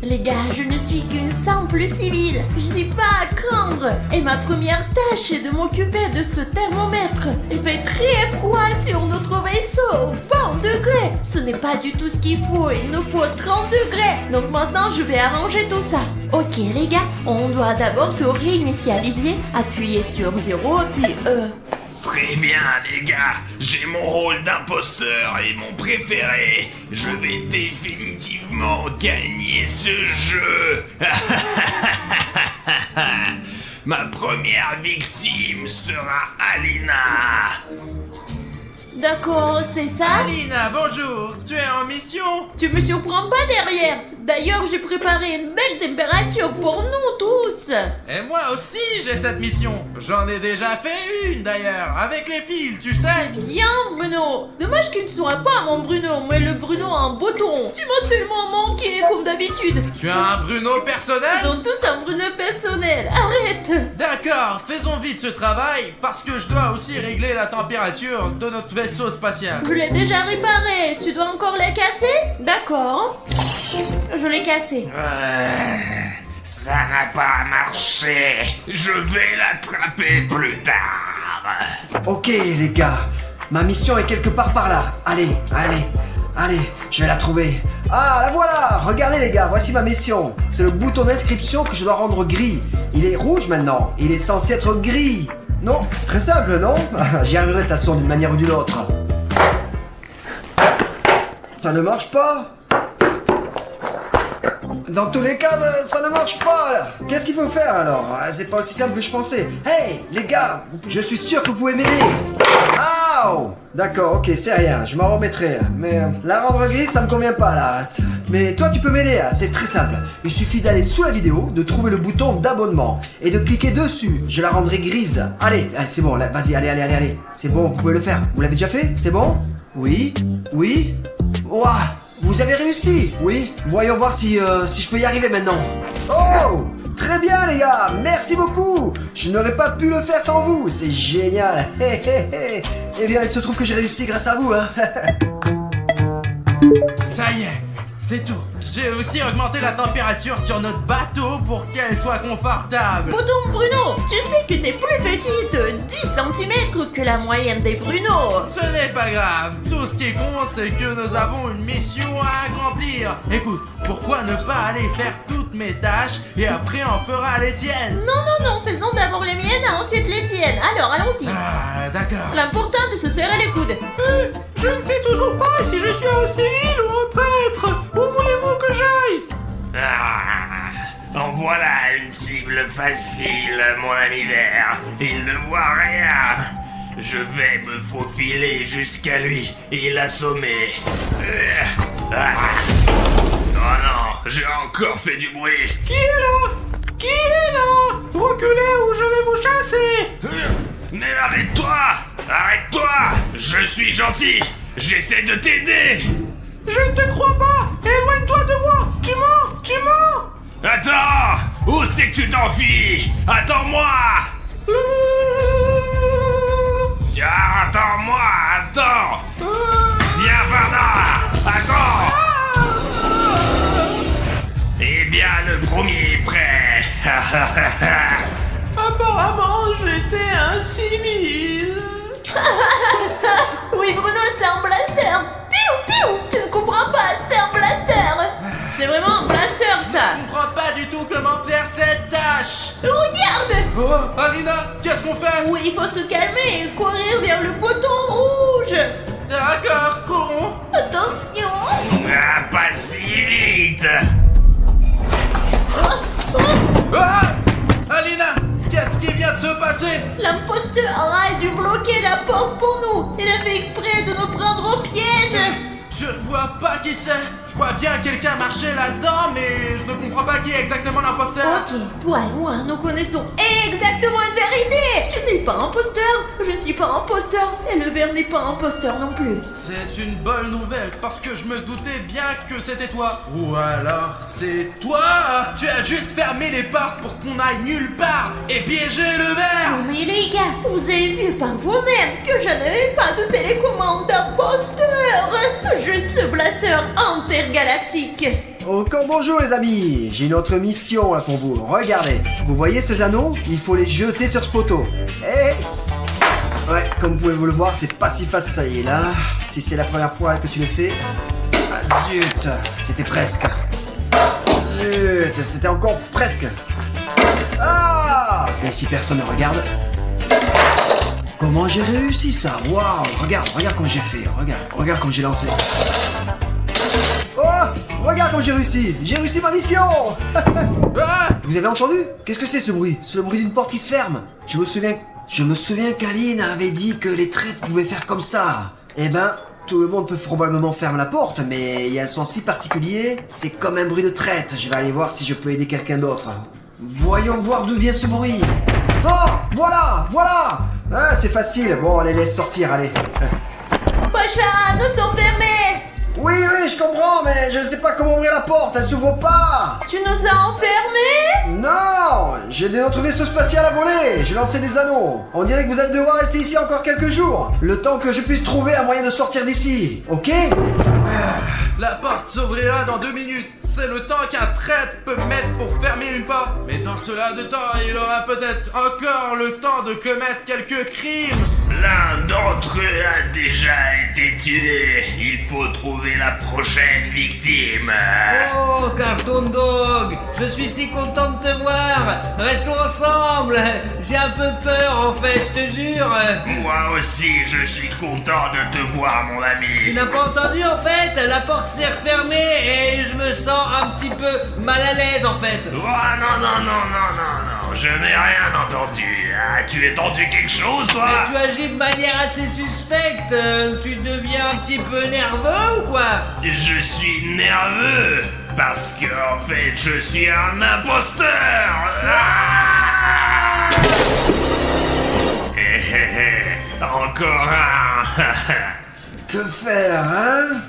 Les gars, je ne suis qu'une simple civile. Je suis pas à craindre. Et ma première tâche est de m'occuper de ce thermomètre. Il fait très froid sur notre vaisseau, 20 degrés. Ce n'est pas du tout ce qu'il faut. Il nous faut 30 degrés. Donc maintenant, je vais arranger tout ça. Ok, les gars, on doit d'abord te réinitialiser. Appuyer sur 0, puis Très bien, les gars, j'ai mon rôle d'imposteur et mon préféré. Je vais définitivement gagner ce jeu. Ma première victime sera Alina. D'accord, c'est ça? Alina, bonjour. Tu es en mission? Tu me surprends pas derrière. D'ailleurs, j'ai préparé une belle température pour nous tous. Et moi aussi, j'ai cette mission. J'en ai déjà fait une d'ailleurs, avec les fils, tu sais. Bien, Bruno. Dommage qu'il ne soit pas mon Bruno, mais le Bruno en bouton. Tu m'as tellement manqué, comme d'habitude. Tu as un Bruno personnel? Ils ont tous un Bruno personnel. Arrête. D'accord, faisons vite ce travail, parce que je dois aussi régler la température de notre vaisseau spatial. Je l'ai déjà réparé. Tu dois encore la casser? D'accord. Je l'ai cassé. Ça n'a pas marché. Je vais l'attraper plus tard. Ok les gars, ma mission est quelque part par là. Allez, je vais la trouver. Ah, la voilà. Regardez les gars, voici ma mission. C'est le bouton d'inscription que je dois rendre gris. Il est rouge maintenant, il est censé être gris. Non, très simple, non? J'y arriverai de toute façon d'une manière ou d'une autre. Ça ne marche pas? Dans tous les cas, ça ne marche pas. Qu'est-ce qu'il faut faire alors? C'est pas aussi simple que je pensais. Hey, les gars, je suis sûr que vous pouvez m'aider. Aouh! D'accord, ok, c'est rien, je m'en remettrai. Mais la rendre grise, ça me convient pas là. Mais toi, tu peux m'aider, c'est très simple. Il suffit d'aller sous la vidéo, de trouver le bouton d'abonnement et de cliquer dessus. Je la rendrai grise. Allez, c'est bon, là, vas-y, allez. C'est bon, vous pouvez le faire. Vous l'avez déjà fait? C'est bon? Oui? Ouah! Vous avez réussi? Oui. Voyons voir si je peux y arriver maintenant. Oh! Très bien les gars, merci beaucoup. Je n'aurais pas pu le faire sans vous, c'est génial. Eh bien, il se trouve que j'ai réussi grâce à vous, hein. Ça y est, c'est tout. J'ai aussi augmenté la température sur notre bateau pour qu'elle soit confortable. Bouton Bruno, tu sais que t'es plus petit de 10 cm que la moyenne des Bruno. Ce n'est pas grave. Tout ce qui compte, c'est que nous avons une mission à accomplir. Écoute, pourquoi ne pas aller faire toutes mes tâches et après on fera les tiennes? Non, faisons d'abord les miennes, ensuite les tiennes. Alors, allons-y. Ah, d'accord. L'important est de se serrer les coudes. Je ne sais toujours pas si je suis un civil ou un traître. Où voulez-vous que j'aille? En voilà une cible facile, mon ami vert. Il ne voit rien. Je vais me faufiler jusqu'à lui et l'assommer. Oh non, j'ai encore fait du bruit. Qui est là? Reculez ou je vais vous chasser. Mais arrête-toi, je suis gentil, j'essaie de t'aider. Je ne te crois pas. Éloigne-toi de moi. Tu mens. Attends, où c'est que tu t'enfuis? Attends-moi. Attends. Viens par là. Attends. Eh bien, le premier est prêt. Apparemment, j'étais un civil. Oui, Bruno, c'est un blaster. Piou. Tu ne comprends pas, c'est un blaster. C'est vraiment un blaster, ça. Je comprends pas du tout comment faire cette tâche. Regarde. Oh, Alina, qu'est-ce qu'on fait? Oui, il faut se calmer et courir vers le bouton rouge. D'accord, courons. Attention. Pas si vite. Ah! Alina, qu'est-ce qui vient de se passer? L'imposteur a dû bloquer la porte pour nous. Il a fait exprès de nous prendre au piège. Je ne vois pas qui c'est. Je vois bien quelqu'un marcher là-dedans, mais je ne comprends pas qui est exactement l'imposteur. Ok, toi et moi, nous connaissons exactement une vérité. Tu n'es pas imposteur, je ne suis pas imposteur, et le verre n'est pas imposteur non plus. C'est une bonne nouvelle, parce que je me doutais bien que c'était toi. Ou alors, c'est toi? Tu as juste fermé les portes pour qu'on aille nulle part et piégé le verre. Non mais les gars, vous avez vu par vous-même que je n'avais pas de télécommande d'imposteur. Juste ce blaster intergalactique. Encore bonjour les amis, j'ai une autre mission là pour vous. Regardez, vous voyez ces anneaux? Il faut les jeter sur ce poteau. Ouais, comme vous pouvez vous le voir, c'est pas si facile, hein. Si c'est la première fois que tu le fais... Ah zut, c'était presque. Zut, c'était encore presque. Ah! Et si personne ne regarde? Comment j'ai réussi ça? Waouh, regarde comme j'ai fait, regarde comme j'ai lancé. Oh! Regarde comme j'ai réussi ma mission. Ah! Vous avez entendu? Qu'est-ce que c'est ce bruit? C'est le bruit d'une porte qui se ferme. Je me souviens qu'Aline avait dit que les traîtres pouvaient faire comme ça. Eh ben, tout le monde peut probablement fermer la porte, mais il y a un son si particulier, c'est comme un bruit de traite. Je vais aller voir si je peux aider quelqu'un d'autre. Voyons voir d'où vient ce bruit. Oh, voilà, voilà. Ah, c'est facile. Bon, on les laisse sortir, allez. Pacha, nous sommes fermés. Oui, je comprends, mais je ne sais pas comment ouvrir la porte, elle s'ouvre pas. Tu nous as enfermés? Non, j'ai de notre vaisseau spatial à voler. J'ai lancé des anneaux. On dirait que vous allez devoir rester ici encore quelques jours, le temps que je puisse trouver un moyen de sortir d'ici, ok? La porte s'ouvrira dans 2 minutes. C'est le temps qu'un traître peut mettre pour fermer une porte. Mais dans ce laps de temps, il aura peut-être encore le temps de commettre quelques crimes. L'un d'entre eux a déjà été tué. Il faut trouver la prochaine victime. Oh, Cartoon Dog, je suis si content de te voir. Restons ensemble. J'ai un peu peur, en fait, je te jure. Moi aussi, je suis content de te voir, mon Tu ami. n'as pas entendu, en fait? La porte s'est refermée et je me sens un petit peu mal à l'aise, en fait. Oh non, je n'ai rien entendu. Tu as entendu quelque chose, toi? Mais tu agis de manière assez suspecte. Tu deviens un petit peu nerveux ou quoi? Je suis nerveux parce que en fait je suis un imposteur. Ah Encore un. Que faire, hein?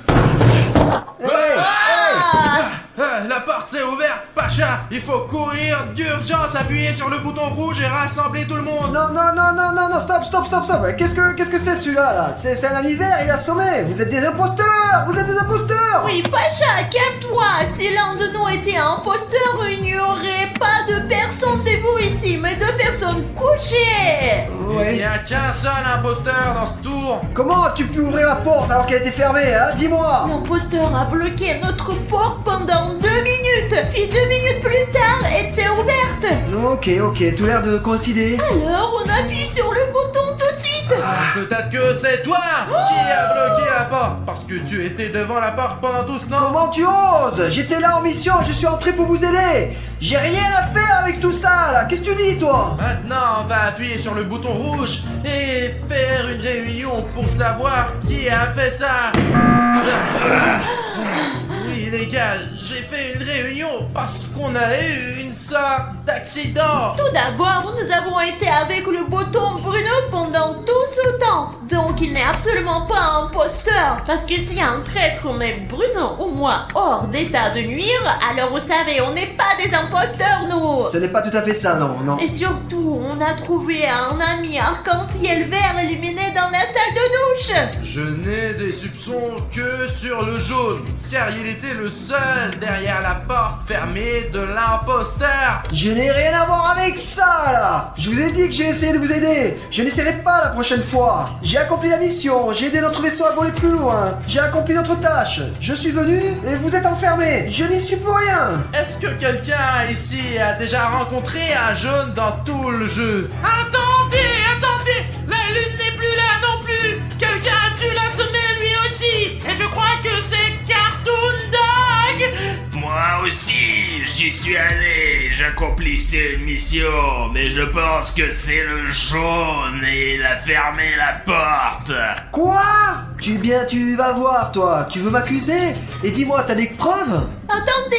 La porte s'est ouverte, Pacha. Il faut courir d'urgence, appuyer sur le bouton rouge et rassembler tout le monde. Non, stop. Qu'est-ce que c'est celui-là, là? C'est un univers, il est assommé. Vous êtes des imposteurs. Oui, Pacha, calme-toi. Si l'un de nous était un imposteur, il n'y aurait pas de personne de vous ici, mais de personnes couchées. Il n'y a qu'un seul imposteur dans ce tour. Comment as-tu pu ouvrir la porte alors qu'elle était fermée, hein? Dis-moi. L'imposteur a bloqué notre porte pendant 2 minutes. Puis 2 minutes plus tard, elle s'est ouverte. Ok, tout l'air de coïncider. Alors, on appuie sur le bouton tout de suite. Peut-être que c'est toi qui as bloqué la porte. Parce que tu étais devant la porte pendant tout ce temps. Comment tu oses? J'étais là en mission, je suis entré pour vous aider. J'ai rien à faire avec tout ça, là. Qu'est-ce que tu dis, toi? Maintenant, on va appuyer sur le bouton rouge et faire une réunion pour savoir qui a fait ça. Oui, les gars, j'ai fait une réunion parce qu'on a eu une sorte d'accident. Tout d'abord, nous avons été avec le bouton Bruno pendant tout ce temps. Donc, il n'est absolument pas un imposteur. Parce que si un traître met Bruno ou moi hors d'état de nuire, alors vous savez, on n'est pas des imposteurs, nous. Ce n'est pas tout à fait ça, non. Et surtout, on a trouvé un ami arc-en-ciel vert éliminé dans la salle de douche. Je n'ai des soupçons que sur le jaune, car il était le seul derrière la porte fermée de l'imposteur. Je n'ai rien à voir avec ça, là. Je vous ai dit que j'ai essayé de vous aider. Je n'essaierai pas la prochaine fois. J'ai accompli la mission, j'ai aidé notre vaisseau à voler plus loin. J'ai accompli notre tâche. Je suis venu et vous êtes enfermés. Je n'y suis pour rien. Est-ce que quelqu'un ici a déjà rencontré un jaune dans tout le jeu? Attendez, la lune n'est plus là non plus. Quelqu'un a dû l'assommer lui aussi. Et je crois que c'est Cartoon Dog. Moi aussi, j'y suis allé. J'accomplissais une mission, mais je pense que c'est le jaune et il a fermé la porte. Quoi? Tu vas voir, toi. Tu veux m'accuser? Et dis-moi, t'as des preuves? Attendez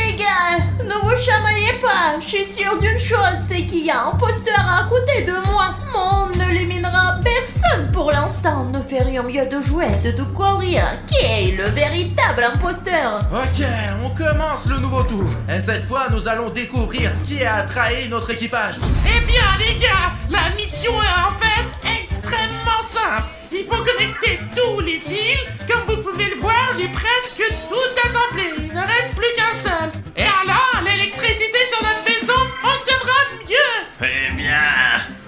les gars. Ne vous chamaillez pas. Je suis sûre d'une chose, c'est qu'il y a un imposteur à côté de moi. On n'éliminera personne pour l'instant. Nous ferions mieux de jouer, de découvrir qui est le véritable imposteur. Ok, on commence le nouveau tour. Et cette fois, nous allons découvrir qui a trahi notre équipage. Eh bien les gars, la mission est en fait extrêmement simple. Il faut connecter tous les fils. Comme vous pouvez le voir, j'ai presque tout assemblé. Il ne reste plus qu'un seul. Et alors, l'électricité sur notre vaisseau fonctionnera mieux. Eh bien,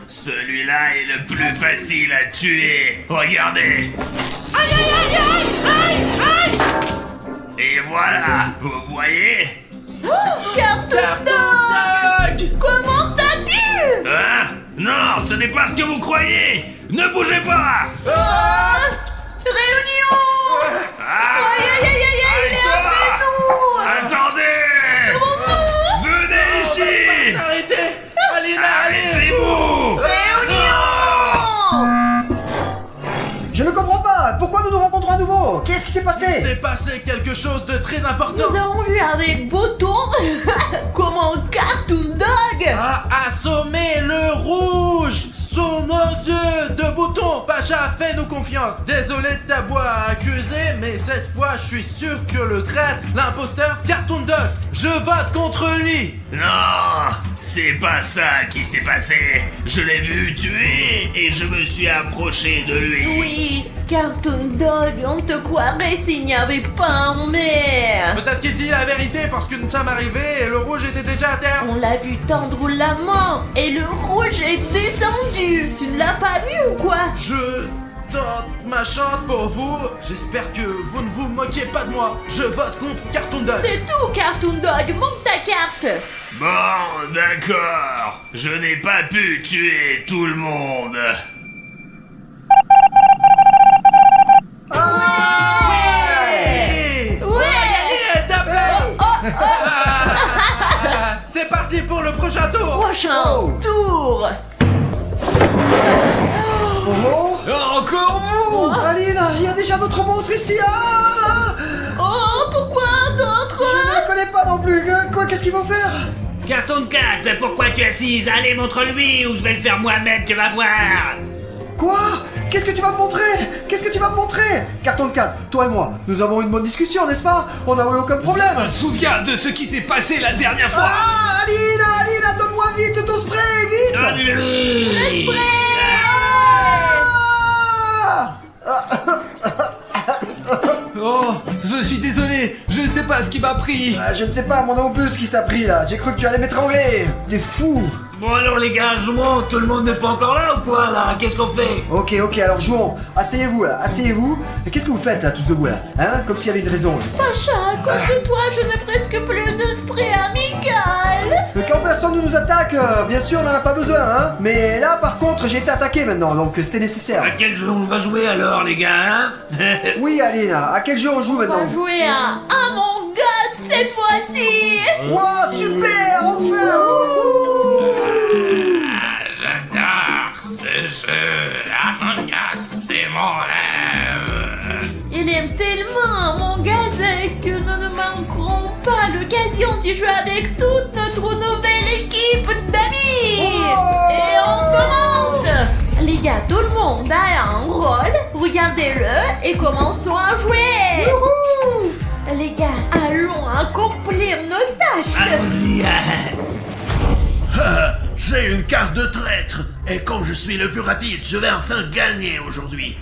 celui-là est le plus facile à tuer. Regardez. Aïe. Et voilà, vous voyez? Cartoon Dog! Comment t'as pu? Hein? Non, ce n'est pas ce que vous croyez. Ne bougez pas. Réunion! Aïe, il est après nous! Attendez. Venez ici. Arrêtez! Alina, allez! Arrêtez-vous. Réunion! Je ne comprends pas. s'est passé? C'est passé quelque chose de très important. Nous avons vu avec Bouton comment Cartoon Dog A assommé le rouge sous nos yeux de Bouton. Pacha, fais-nous confiance. Désolé de t'avoir accusé, mais cette fois, je suis sûr que le traître, l'imposteur, Cartoon Dog, je vote contre lui. Non, c'est pas ça qui s'est passé. Je l'ai vu tuer et je me suis approché de lui. Oui, Cartoon Dog, on te croirait s'il n'y avait pas un maire. Peut-être qu'il dit la vérité parce que nous sommes arrivés et le rouge était déjà à terre. On l'a vu tendre la main et le rouge est descendu. Tu ne l'as pas vu ou quoi? Je tente ma chance pour vous. J'espère que vous ne vous moquez pas de moi. Je vote contre Cartoon Dog. C'est tout, Cartoon Dog, monte ta carte. Bon, d'accord. Je n'ai pas pu tuer tout le monde. Hey, Ouais. tape-le. C'est parti pour le prochain tour. Prochain Oh. tour. Oh, Encore vous! Aline, il y a déjà d'autres monstres ici. Ah, Oh, pourquoi d'autres? je ne connais pas non plus. Quoi, qu'est-ce qu'il faut faire? Carton de 4, pourquoi tu es assise? Allez, montre-lui ou je vais le faire moi-même, tu vas voir! Quoi? Qu'est-ce que tu vas me montrer? Qu'est-ce que tu vas me montrer? Carton 4, toi et moi, nous avons eu une bonne discussion, n'est-ce pas? On n'a eu aucun problème. Je me souviens de ce qui s'est passé la dernière fois! Ah, Aline, donne-moi vite ton spray, vite. Donne-lui! Oh, je suis désolé, je ne sais pas ce qui m'a pris. Je ne sais pas, moi non plus, ce qui t'a pris là. J'ai cru que tu allais m'étrangler. T'es fou. Bon alors les gars, je monte, tout le monde n'est pas encore là ou quoi là? Qu'est-ce qu'on fait? Ok, alors jouons. Asseyez-vous là, asseyez-vous. Et qu'est-ce que vous faites là, tous debout là? Hein? Comme s'il y avait une raison. Pacha, à cause de toi, je n'ai presque plus de spray amical. Mais quand personne ne nous attaque, bien sûr, on n'en a pas besoin, hein. Mais là, par contre, j'ai été attaqué maintenant, donc c'était nécessaire. À quel jeu on va jouer alors les gars, hein? Oui, Aline, à quel jeu on joue On va maintenant? jouer à Among Us cette fois-ci. Wow, super, enfin. Wouhou. J'adore ce jeu. Among Us, c'est mon rêve. Il aime tellement Among Us que nous ne manquerons pas l'occasion d'y jouer avec toute notre nouvelle équipe d'amis. Oh. Et on commence. Les gars, tout le monde a un rôle. Regardez-le et commençons à jouer. Wouhou. Les gars, allons accomplir nos tâches. Allons-y! J'ai une carte de traître et comme je suis le plus rapide, je vais enfin gagner aujourd'hui.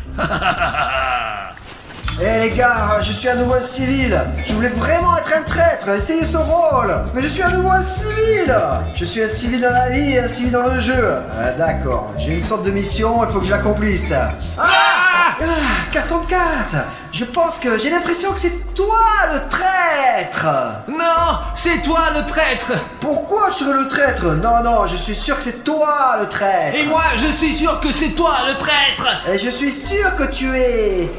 Eh les gars, je suis à nouveau un civil. Je voulais vraiment être un traître, essayer ce rôle. Mais je suis à nouveau un civil. Je suis un civil dans la vie et un civil dans le jeu. D'accord, j'ai une sorte de mission, il faut que je l'accomplisse. Carton 4. Je pense que j'ai l'impression que c'est toi le traître. Non, c'est toi le traître. Pourquoi je serais le traître? Non, je suis sûr que c'est toi le traître. Et moi, je suis sûr que c'est toi le traître. Et je suis sûr que tu es...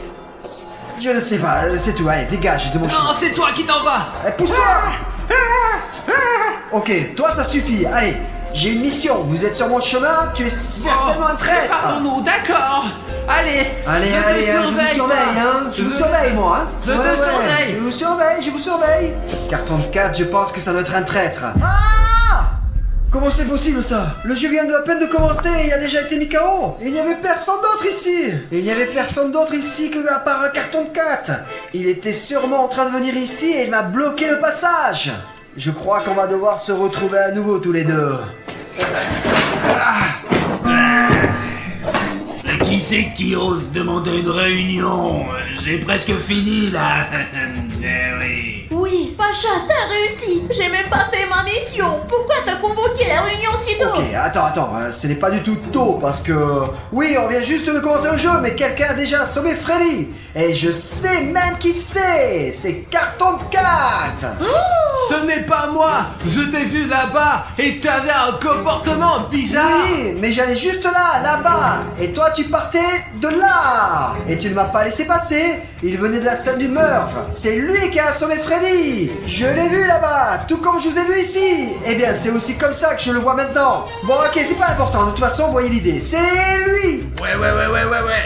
Je ne sais pas, c'est tout, allez, dégage de mon chemin. Non, c'est toi qui t'en vas. Eh, pousse-toi. Ok, toi ça suffit, allez, j'ai une mission, vous êtes sur mon chemin, tu es certainement un traître. Pardon, d'accord. Allez, Allez, je te hein, je vous surveille, toi. hein. Je vous surveille, moi, hein. Je te surveille. Je vous surveille. Carton de 4, je pense que ça doit être un traître. Ah! Comment c'est possible, ça? Le jeu vient de à peine de commencer et il a déjà été mis KO. Il n'y avait personne d'autre ici. Il n'y avait personne d'autre ici que à part un Carton de 4. Il était sûrement en train de venir ici et il m'a bloqué le passage. Je crois qu'on va devoir se retrouver à nouveau tous les deux. Qui c'est qui ose demander une réunion? J'ai presque fini là. Eh oui. Oui, Pacha, t'as réussi. J'ai même pas fait ma mission. Pourquoi t'as convoqué la réunion si tôt? Ok, attends, ce n'est pas du tout tôt parce que... Oui, on vient juste de commencer le jeu, mais quelqu'un a déjà assommé Freddy. Et je sais même qui c'est. C'est Carton 4. Ce n'est pas moi. Je t'ai vu là-bas et tu avais un comportement bizarre. Oui, mais j'allais juste là-bas. Et toi, tu partais de là. Et tu ne m'as pas laissé passer. Il venait de la scène du meurtre. C'est lui qui a assommé Freddy. Je l'ai vu là-bas, tout comme je vous ai vu ici. Eh bien, c'est aussi comme ça que je le vois maintenant. Bon, ok, c'est pas important. De toute façon, vous voyez l'idée. C'est lui. Ouais,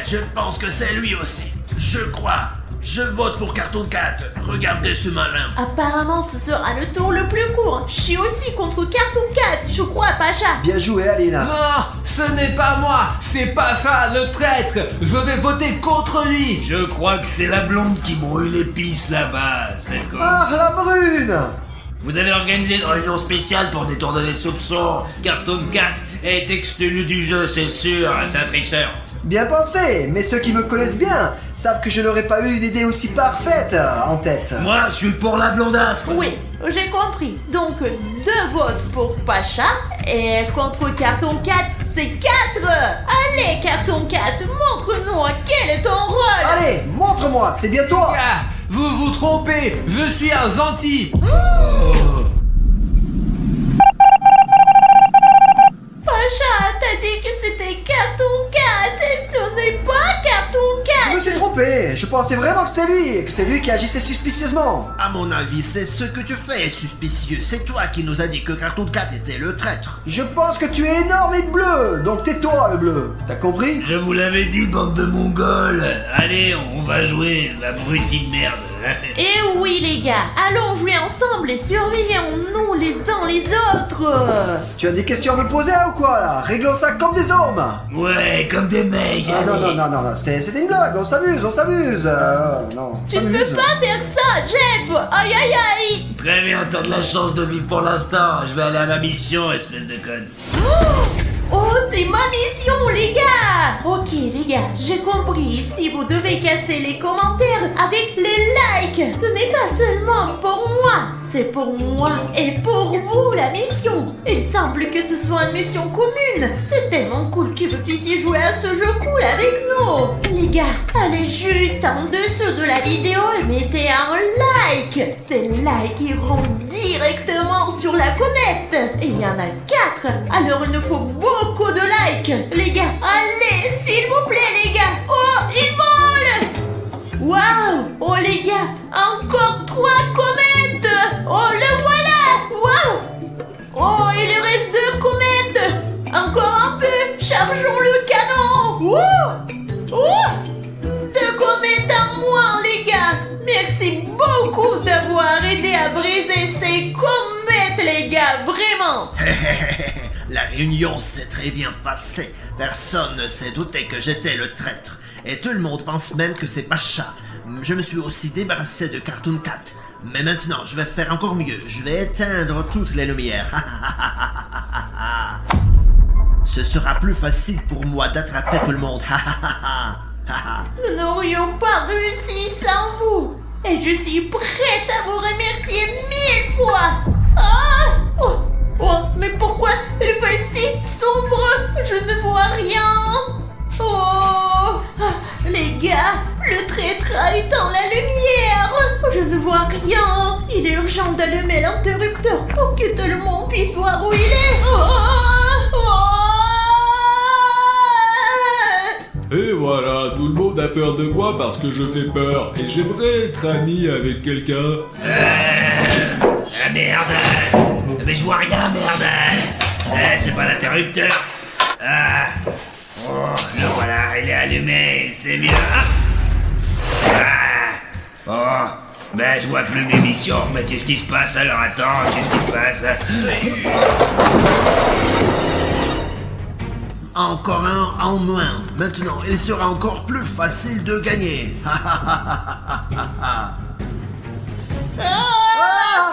je pense que c'est lui aussi. Je crois Je vote pour Cartoon Cat. Regardez ce malin. Apparemment, ce sera le tour le plus court. Je suis aussi contre Cartoon Cat, je crois, Pacha. Bien joué, Alina. Non, ce n'est pas moi, c'est pas ça le traître. Je vais voter contre lui. Je crois que c'est la blonde qui brûle l'épice là-bas, celle que... Ah, la brune. Vous avez organisé une réunion spéciale pour détourner les soupçons. Cartoon Cat est exclu du jeu, c'est sûr, c'est un tricheur. Bien pensé, mais ceux qui me connaissent bien savent que je n'aurais pas eu une idée aussi parfaite en tête. Moi, je suis pour la blondasse. Oui, j'ai compris. Donc, 2 votes pour Pacha et contre Cartoon Cat, c'est 4. Allez, Cartoon Cat, montre-nous quel est ton rôle. Allez, montre-moi, c'est bien toi. Ah, vous vous trompez, je suis un gentil. Pacha, t'as dit que c'était Cartoon Cat et ce n'est pas Cartoon Cat. Je me suis trompé, je pensais vraiment que c'était lui qui agissait suspicieusement. À mon avis, c'est ce que tu fais, suspicieux. C'est toi qui nous as dit que Cartoon Cat était le traître. Je pense que tu es énorme et bleu, donc tais-toi le bleu. T'as compris? Je vous l'avais dit, bande de mongols. Allez, on va jouer, la brutille de merde. Et oui les gars, allons jouer ensemble et surveillons-nous les uns les autres. Tu as des questions à me poser ou quoi là? Réglons ça comme des hommes. Ouais, comme des mecs. Ah non, allez. non, c'était une blague, on s'amuse. Non, on Tu ne s'amuse. peux pas faire ça, Jeff. Aïe aïe aïe. Très bien, t'as de la chance de vivre pour l'instant. Je vais aller à ma mission, espèce de conne. Oh, c'est ma mission, les gars. Ok, les gars, j'ai compris. Si vous devez casser les commentaires avec les likes, ce n'est pas seulement pour moi. C'est pour moi et pour vous, la mission. Il semble que ce soit une mission commune. C'est tellement cool que vous puissiez jouer à ce jeu cool avec nous. Les gars, allez juste en dessous de la vidéo et mettez un like. Ces likes iront directement sur la comète. Et il y en a 4. Alors il nous faut beaucoup de likes. Les gars, allez, s'il vous plaît, les gars. Oh, il vole. Waouh. Oh, les gars, encore 3 comètes. Oh, le voilà. Waouh. Oh, il lui reste 2 comètes. Encore un peu. Chargeons le canon. Oh, 2 comètes en moins, les gars. Merci beaucoup d'avoir aidé à briser ces comètes, les gars. Vraiment. La réunion s'est très bien passée. Personne ne s'est douté que j'étais le traître. Et tout le monde pense même que c'est Pacha. Je me suis aussi débarrassé de Cartoon Cat. Mais maintenant, je vais faire encore mieux. Je vais éteindre toutes les lumières. Ce sera plus facile pour moi d'attraper tout le monde. Nous n'aurions pas réussi sans vous. Et je suis prête à vous remercier 1000 fois. Ah! Oh, mais pourquoi il fait si sombre? Je ne vois rien. Oh! Ah, les gars, le traître a éteint la lumière. Je ne vois rien. Il est urgent d'allumer l'interrupteur pour que tout le monde puisse voir où il est. Et voilà, tout le monde a peur de moi parce que je fais peur. Et j'aimerais être ami avec quelqu'un. Ah merde. Mais je vois rien, merde. C'est pas l'interrupteur. Ah. Oh, le voilà, il est allumé, c'est mieux. Oh, ben je vois plus l'émission. Mais qu'est-ce qui se passe alors? Attends, qu'est-ce qui se passe? Encore un en moins. Maintenant, il sera encore plus facile de gagner.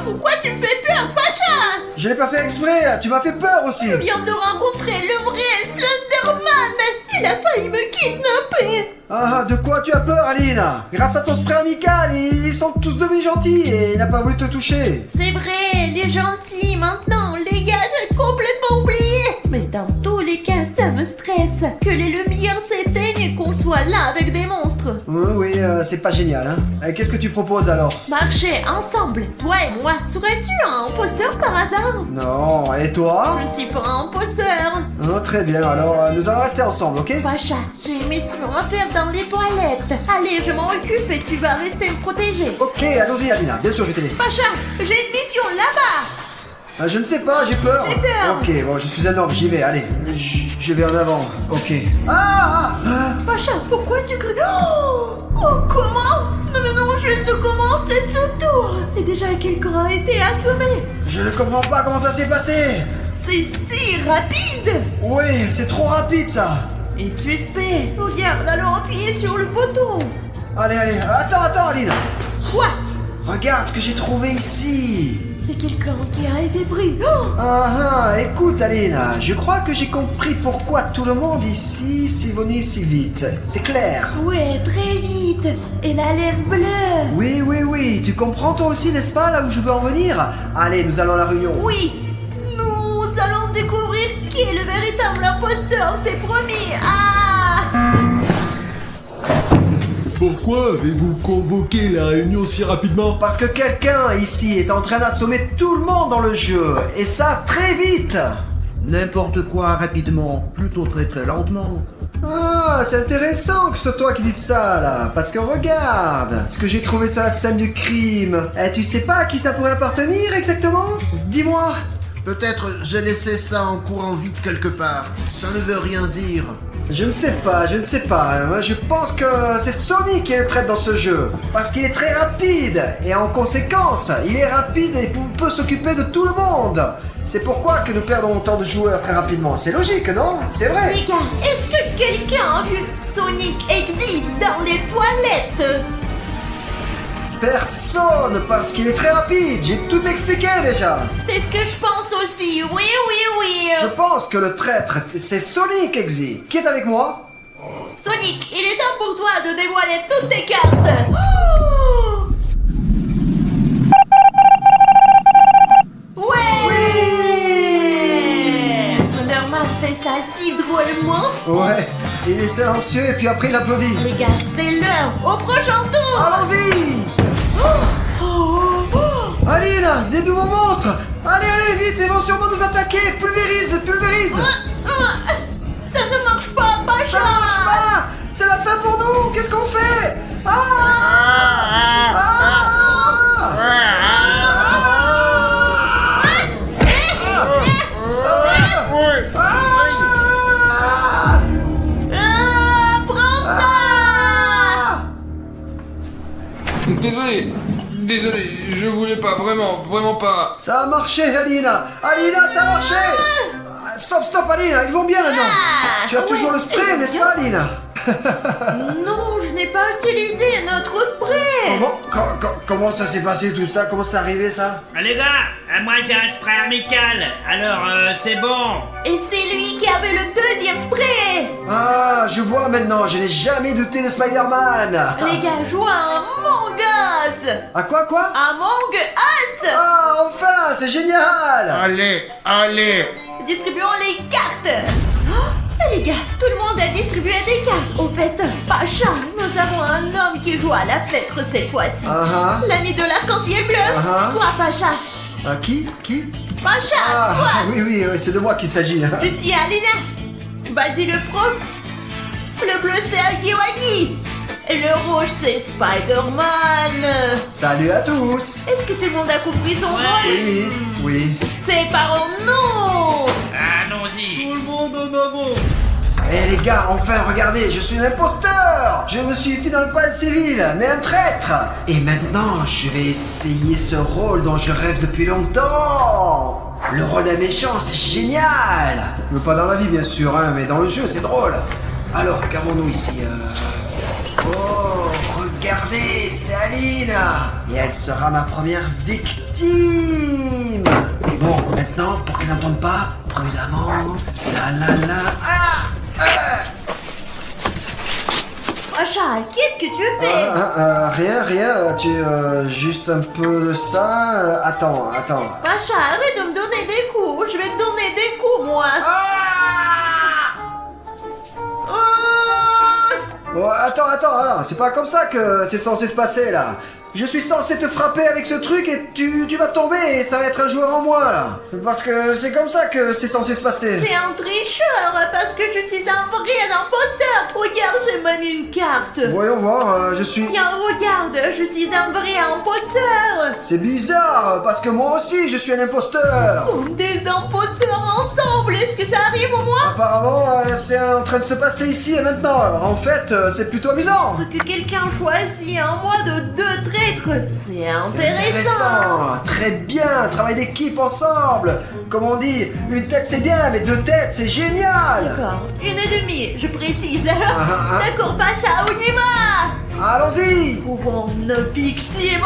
Pourquoi tu me fais peur, Pacha? Je l'ai pas fait exprès, tu m'as fait peur aussi. Je viens de rencontrer le vrai Slenderman. Il a failli me kidnapper. Ah, de quoi tu as peur, Aline? Grâce à ton spray amical, ils sont tous devenus gentils et il n'a pas voulu te toucher. C'est vrai, les gentils, maintenant, les gars, j'ai complètement oublié. Mais dans tous les cas, ça me stresse que les lumières s'éteignent et qu'on soit là avec des monstres. Oui, c'est pas génial, hein. Qu'est-ce que tu proposes alors? Marcher ensemble, toi et moi. Serais-tu un imposteur par hasard? Non, et toi? Je suis pas un imposteur. Oh, très bien, alors nous allons rester ensemble, ok? Pacha, j'ai une mission à faire dans les toilettes. Allez, je m'en occupe et tu vas rester me protéger. Ok, allons-y, Alina, bien sûr, je vais t'aider. Pacha, j'ai une mission là-bas. Je ne sais pas, j'ai peur. J'ai peur. Ok, bon, je suis un homme, j'y vais, allez. Je vais en avant, ok. Pacha, pourquoi tu cries? Oh, comment? Ne me de commencer ce tour. Et déjà quelqu'un a été assommé. Je ne comprends pas comment ça s'est passé. C'est si rapide. Oui, c'est trop rapide ça. Et suspect. Regarde, alors appuyez sur le bouton. Allez, attends, Aline. Quoi? Regarde ce que j'ai trouvé ici. C'est quelqu'un qui a été pris. Oh, Écoute Aline, je crois que j'ai compris pourquoi tout le monde ici s'est venu si vite. C'est clair. ouais, très vite. Et la lèvre bleue. Oui, tu comprends toi aussi, n'est-ce pas, là où je veux en venir? Allez, nous allons à la réunion. Oui, nous allons découvrir qui est le véritable imposteur, c'est promis. Ah! Pourquoi avez-vous convoqué la réunion si rapidement? Parce que quelqu'un ici est en train d'assommer tout le monde dans le jeu, et ça très vite. N'importe quoi rapidement, plutôt très lentement. Ah, c'est intéressant que ce soit toi qui dis ça là, parce que regarde ce que j'ai trouvé sur la scène du crime. Et tu sais pas à qui ça pourrait appartenir exactement? Dis-moi. Peut-être j'ai laissé ça en courant vite quelque part. Ça ne veut rien dire. Je ne sais pas. Moi, je pense que c'est Sonic qui est le traître dans ce jeu. Parce qu'il est très rapide. Et en conséquence, il est rapide et peut s'occuper de tout le monde. C'est pourquoi que nous perdons autant de joueurs très rapidement. C'est logique, non? C'est vrai. Les gars, est-ce que quelqu'un a vu Sonic exit dans les toilettes? Personne, parce qu'il est très rapide. J'ai tout expliqué déjà. C'est ce que je pense aussi, oui. Je pense que le traître, c'est Sonic, Exy. Qui est avec moi? Sonic, il est temps pour toi de dévoiler toutes tes cartes. Oh! Ouais! Oui! Wonderman fait ça si drôlement. Ouais, il est silencieux et puis après il applaudit. Les gars, c'est l'heure. Au prochain tour. Allons-y! Aline, des nouveaux monstres! Allez, vite, ils vont sûrement nous attaquer! Pulvérise! Ça ne marche pas, Pacha. Ça marche pas! C'est la fin pour nous! Qu'est-ce qu'on fait? Désolé, je voulais pas, vraiment pas. Ça a marché, Alina, ça a marché! Stop, Alina, ils vont bien maintenant! Tu as toujours le spray, n'est-ce pas, Alina? Non, je n'ai pas utilisé notre spray. Comment ça s'est passé tout ça? Comment c'est arrivé ça? Les gars, moi j'ai un spray amical, alors c'est bon. Et c'est lui qui avait le deuxième spray. Ah, je vois maintenant, je n'ai jamais douté de Spider-Man! Les gars jouent à Among Us. À quoi? Among Us. Ah, enfin, c'est génial! Allez. Distribuons les cartes. Oh, les gars, tout le monde a distribué des cartes. Au fait, Pacha, nous avons un homme qui joue à la fenêtre cette fois-ci. L'ami de l'arc-en-ciel bleu. Toi, Pacha. Qui? Pacha, toi. Oui, c'est de moi qu'il s'agit. Je suis Alina. Vas-y le prof. Le bleu c'est Agiwagi. Et le rouge c'est Spider-Man. Salut à tous! Est-ce que tout le monde a compris son rôle? Oui. Séparons-nous. Allons-y. Tout le monde en avant. Eh les gars, enfin regardez, je suis un imposteur! Je me suis fait dans le palais civil, mais un traître! Et maintenant, je vais essayer ce rôle dont je rêve depuis longtemps! Le rôle d'un méchant, c'est génial! Mais pas dans la vie bien sûr, hein, mais dans le jeu, c'est drôle! Alors, qu'avons-nous ici? Oh, regardez, c'est Aline! Et elle sera ma première victime! Bon, maintenant, pour qu'elle n'entende pas, prudemment... Pacha, qu'est-ce que tu fais? Rien, juste un peu de ça... Attends. Pacha, arrête de me donner des coups. Je vais te donner des coups, moi. Bon, attends, c'est pas comme ça que c'est censé se passer, là. Je suis censé te frapper avec ce truc et tu vas tomber et ça va être un joueur en moins, là. Parce que c'est comme ça que c'est censé se passer. T'es un tricheur parce que je suis un vrai imposteur. Regarde, j'ai même une carte. Voyons voir, je suis... Tiens, regarde, je suis un vrai imposteur. C'est bizarre, parce que moi aussi, je suis un imposteur. Nous sommes des imposteurs ensemble. plus que ça arrive au moins? Apparemment, c'est en train de se passer ici et maintenant. Alors en fait, c'est plutôt amusant. Que quelqu'un choisit un mois de 2 traîtres, c'est C'est intéressant. Très bien, travail d'équipe ensemble. Comme on dit, une tête c'est bien, mais 2 têtes c'est génial. D'accord, 1,5, je précise. ah. D'accord, Pacha, on y va. Allons-y. Trouvons nos victimes.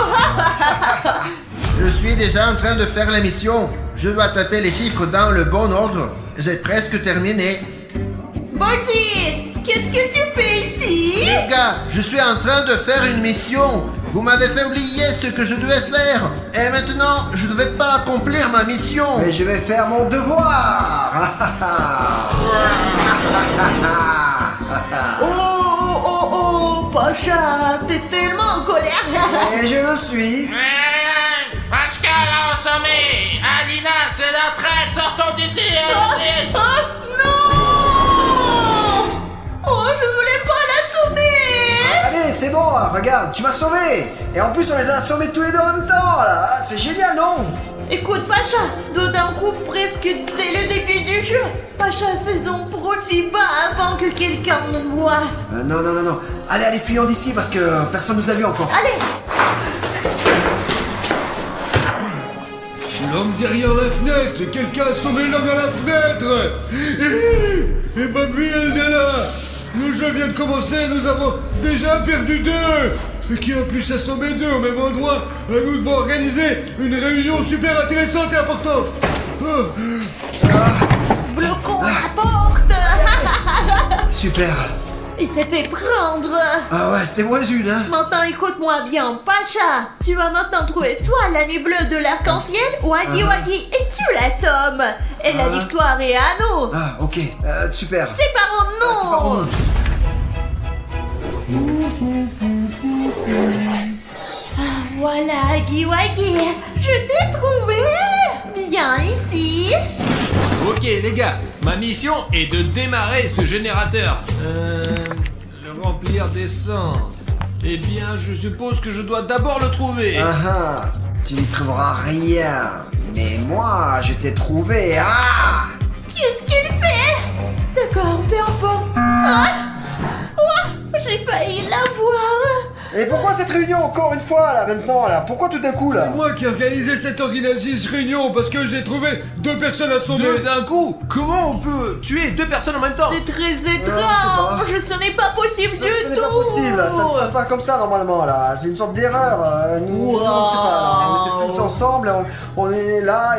Je suis déjà en train de faire l'émission. Je dois taper les chiffres dans le bon ordre. J'ai presque terminé. Morty, qu'est-ce que tu fais ici? Les gars, je suis en train de faire une mission. Vous m'avez fait oublier ce que je devais faire. Et maintenant, je ne vais pas accomplir ma mission. Mais je vais faire mon devoir. Oh, Pacha, t'es tellement en colère. Et je le suis. Pascal a assommé. Alina, c'est la traite, sortons d'ici. Oh non! Oh, je voulais pas l'assommer. Allez, c'est bon, regarde, tu m'as sauvé. Et en plus, on les a assommés tous les deux en même temps, là. C'est génial, non? Écoute, Pacha, d'un coup, presque dès le début du jeu, Pacha, faisons profit bas avant que quelqu'un nous voie. Non. Allez, fuyons d'ici parce que personne nous a vus encore. Allez! L'homme derrière la fenêtre. Quelqu'un a assommé l'homme à la fenêtre. Et Bobby, elle est là. Le jeu vient de commencer, nous avons déjà perdu 2. Et qui a pu s'assommer 2 au même endroit? Nous devons organiser une réunion super intéressante et importante. Bloquons la porte. Super. Il s'est fait prendre. Ah ouais, c'était moins une, hein. Maintenant, écoute-moi bien, Pacha. Tu vas maintenant trouver soit l'ami bleu de l'arc-en-ciel ou Huggy Wuggy et tu l'assommes. Et la victoire est à nous. Ah, ok, super. Séparons-nous. Séparons-nous. Voilà, Huggy Wuggy. Je t'ai trouvé. Viens ici. Ok les gars, ma mission est de démarrer ce générateur. Le remplir d'essence. Eh bien, je suppose que je dois d'abord le trouver. Ah, tu n'y trouveras rien. Mais moi, je t'ai trouvé. Ah! Qu'est-ce qu'il fait? D'accord, peu importe. Ah! Oh, j'ai failli l'avoir. Et pourquoi cette réunion encore une fois, là, maintenant, là? Pourquoi tout d'un coup, là? Moi qui ai organisé cette réunion parce que j'ai trouvé 2 personnes assommées. 2 d'un coup? Comment on peut tuer 2 personnes en même temps? C'est très je sais étrange. Ce n'est pas possible Ça, du ce tout. n'est pas possible, ça ne se fait pas comme ça normalement là, c'est une sorte d'erreur. Nous, Wow. on ne sait pas, là. On était tous ensemble, on est là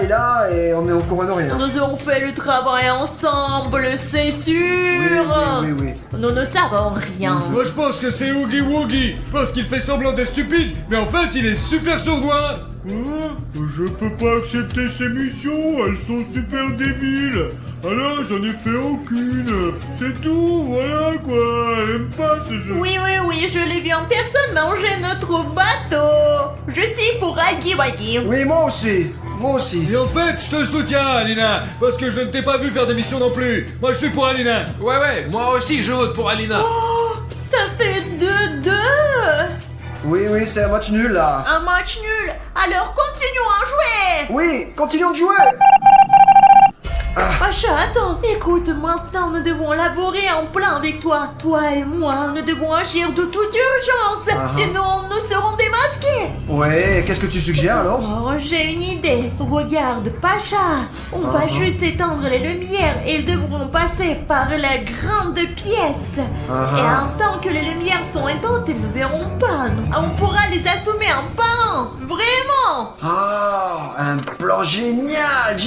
et on est au courant de rien. Nous avons fait le travail ensemble, c'est sûr. Oui. Nous ne savons rien. Moi je pense que c'est Oogie Woogie parce qu'il fait semblant d'être stupide, mais en fait il est super sournois. Je peux pas accepter ces missions, elles sont super débiles. Alors j'en ai fait aucune. C'est tout, voilà quoi. Elle aime pas ce jeu. Oui, je l'ai vu en personne manger notre bateau. Je suis pour Huggy Wuggy. Oui, moi aussi. Et en fait, je te soutiens, Alina, parce que je ne t'ai pas vu faire des missions non plus. Moi, je suis pour Alina. Ouais, moi aussi je vote pour Alina. Oh, ça fait 2-2. Oui, c'est un match nul là. Un match nul. Alors continuons à jouer. Oui, continuons de jouer. Pacha, attends. Écoute, maintenant nous devons laborer en plein avec toi. Toi et moi, nous devons agir de toute urgence. Sinon, nous serons démasqués. Ouais, qu'est-ce que tu suggères alors? Oh, j'ai une idée. Regarde, Pacha. On va juste éteindre les lumières et ils devront passer par la grande pièce. Et en tant que les lumières sont éteintes, ils ne verront pas. On pourra les assommer un par un. Vraiment. Ah, un plan génial.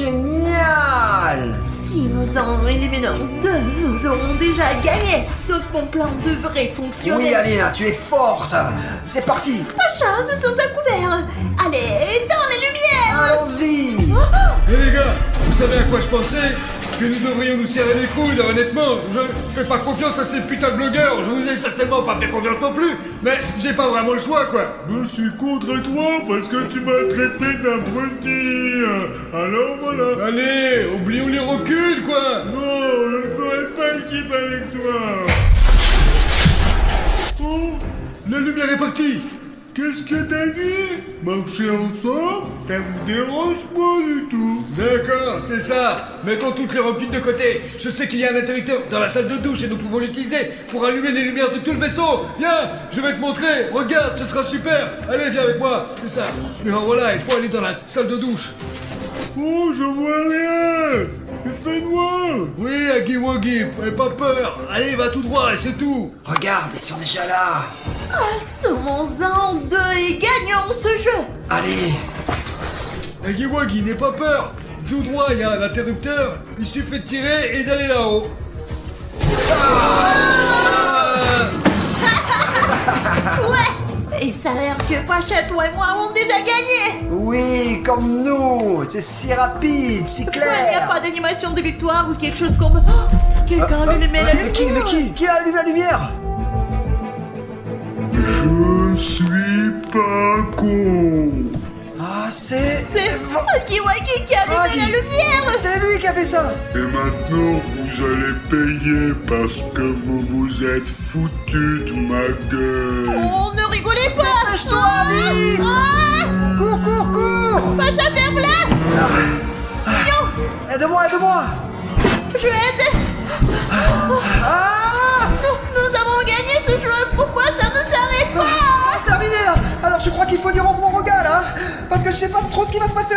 Si nous en éliminons 2, nous aurons déjà gagné. Donc mon plan devrait fonctionner. Oui, Alina, tu es forte. C'est parti. Pacha, nous sommes à couvert. Allez, éteins les lumières. Allons-y. Et les gars, vous savez à quoi je pensais? Que nous devrions nous serrer les coudes, honnêtement. Je fais pas confiance à ces putains de blogueurs. Je vous ai certainement pas fait confiance non plus. Mais j'ai pas vraiment le choix, quoi. Je suis contre toi parce que tu m'as traité d'abruti. Alors voilà. Allez, oublions les rocules, quoi. Non, je ne ferai pas équipe avec toi. Oh, la lumière est partie. Qu'est-ce que t'as dit? Marcher ensemble, ça me dérange pas du tout. D'accord, c'est ça. Mettons toutes les rancunes de côté. Je sais qu'il y a un interrupteur dans la salle de douche et nous pouvons l'utiliser pour allumer les lumières de tout le vaisseau. Viens, je vais te montrer. Regarde, ce sera super. Allez, viens avec moi. C'est ça. Mais voilà, il faut aller dans la salle de douche. Oh, je vois rien. Il fait noir. Oui, Aggie Wuggy, n'aie pas peur. Allez, va tout droit et c'est tout. Regarde, ils sont déjà là. Assommons-en deux et gagnons ce jeu. Allez. Aggie Wuggy, n'aie pas peur. Tout droit, il y a un interrupteur. Il suffit de tirer et d'aller là-haut. Ouais. Il s'avère que Pacha, toi et moi avons déjà gagné. Oui, comme nous. C'est si rapide, si Il n'y a clair. pas d'animation de victoire ou quelque chose comme... Oh, quelqu'un allumé la lumière. Mais qui a allumé la lumière? Je suis pas con. Ah, c'est Aggie Wuggy qui a allumé Aggie. la lumière. C'est lui qui a fait ça. Et maintenant, vous allez payer parce que vous vous êtes foutu de ma gueule. Oh, ne rigolez pas. Dépêche-toi, vite. Cours. Pacha, ferme-la. Aide-moi. Je aide. Ah, Nous avons gagné ce jeu. Pourquoi ça ne s'arrête pas? c'est terminé là. Alors je crois qu'il faut dire au revoir aux gars là, parce que je sais pas trop ce qui va se passer.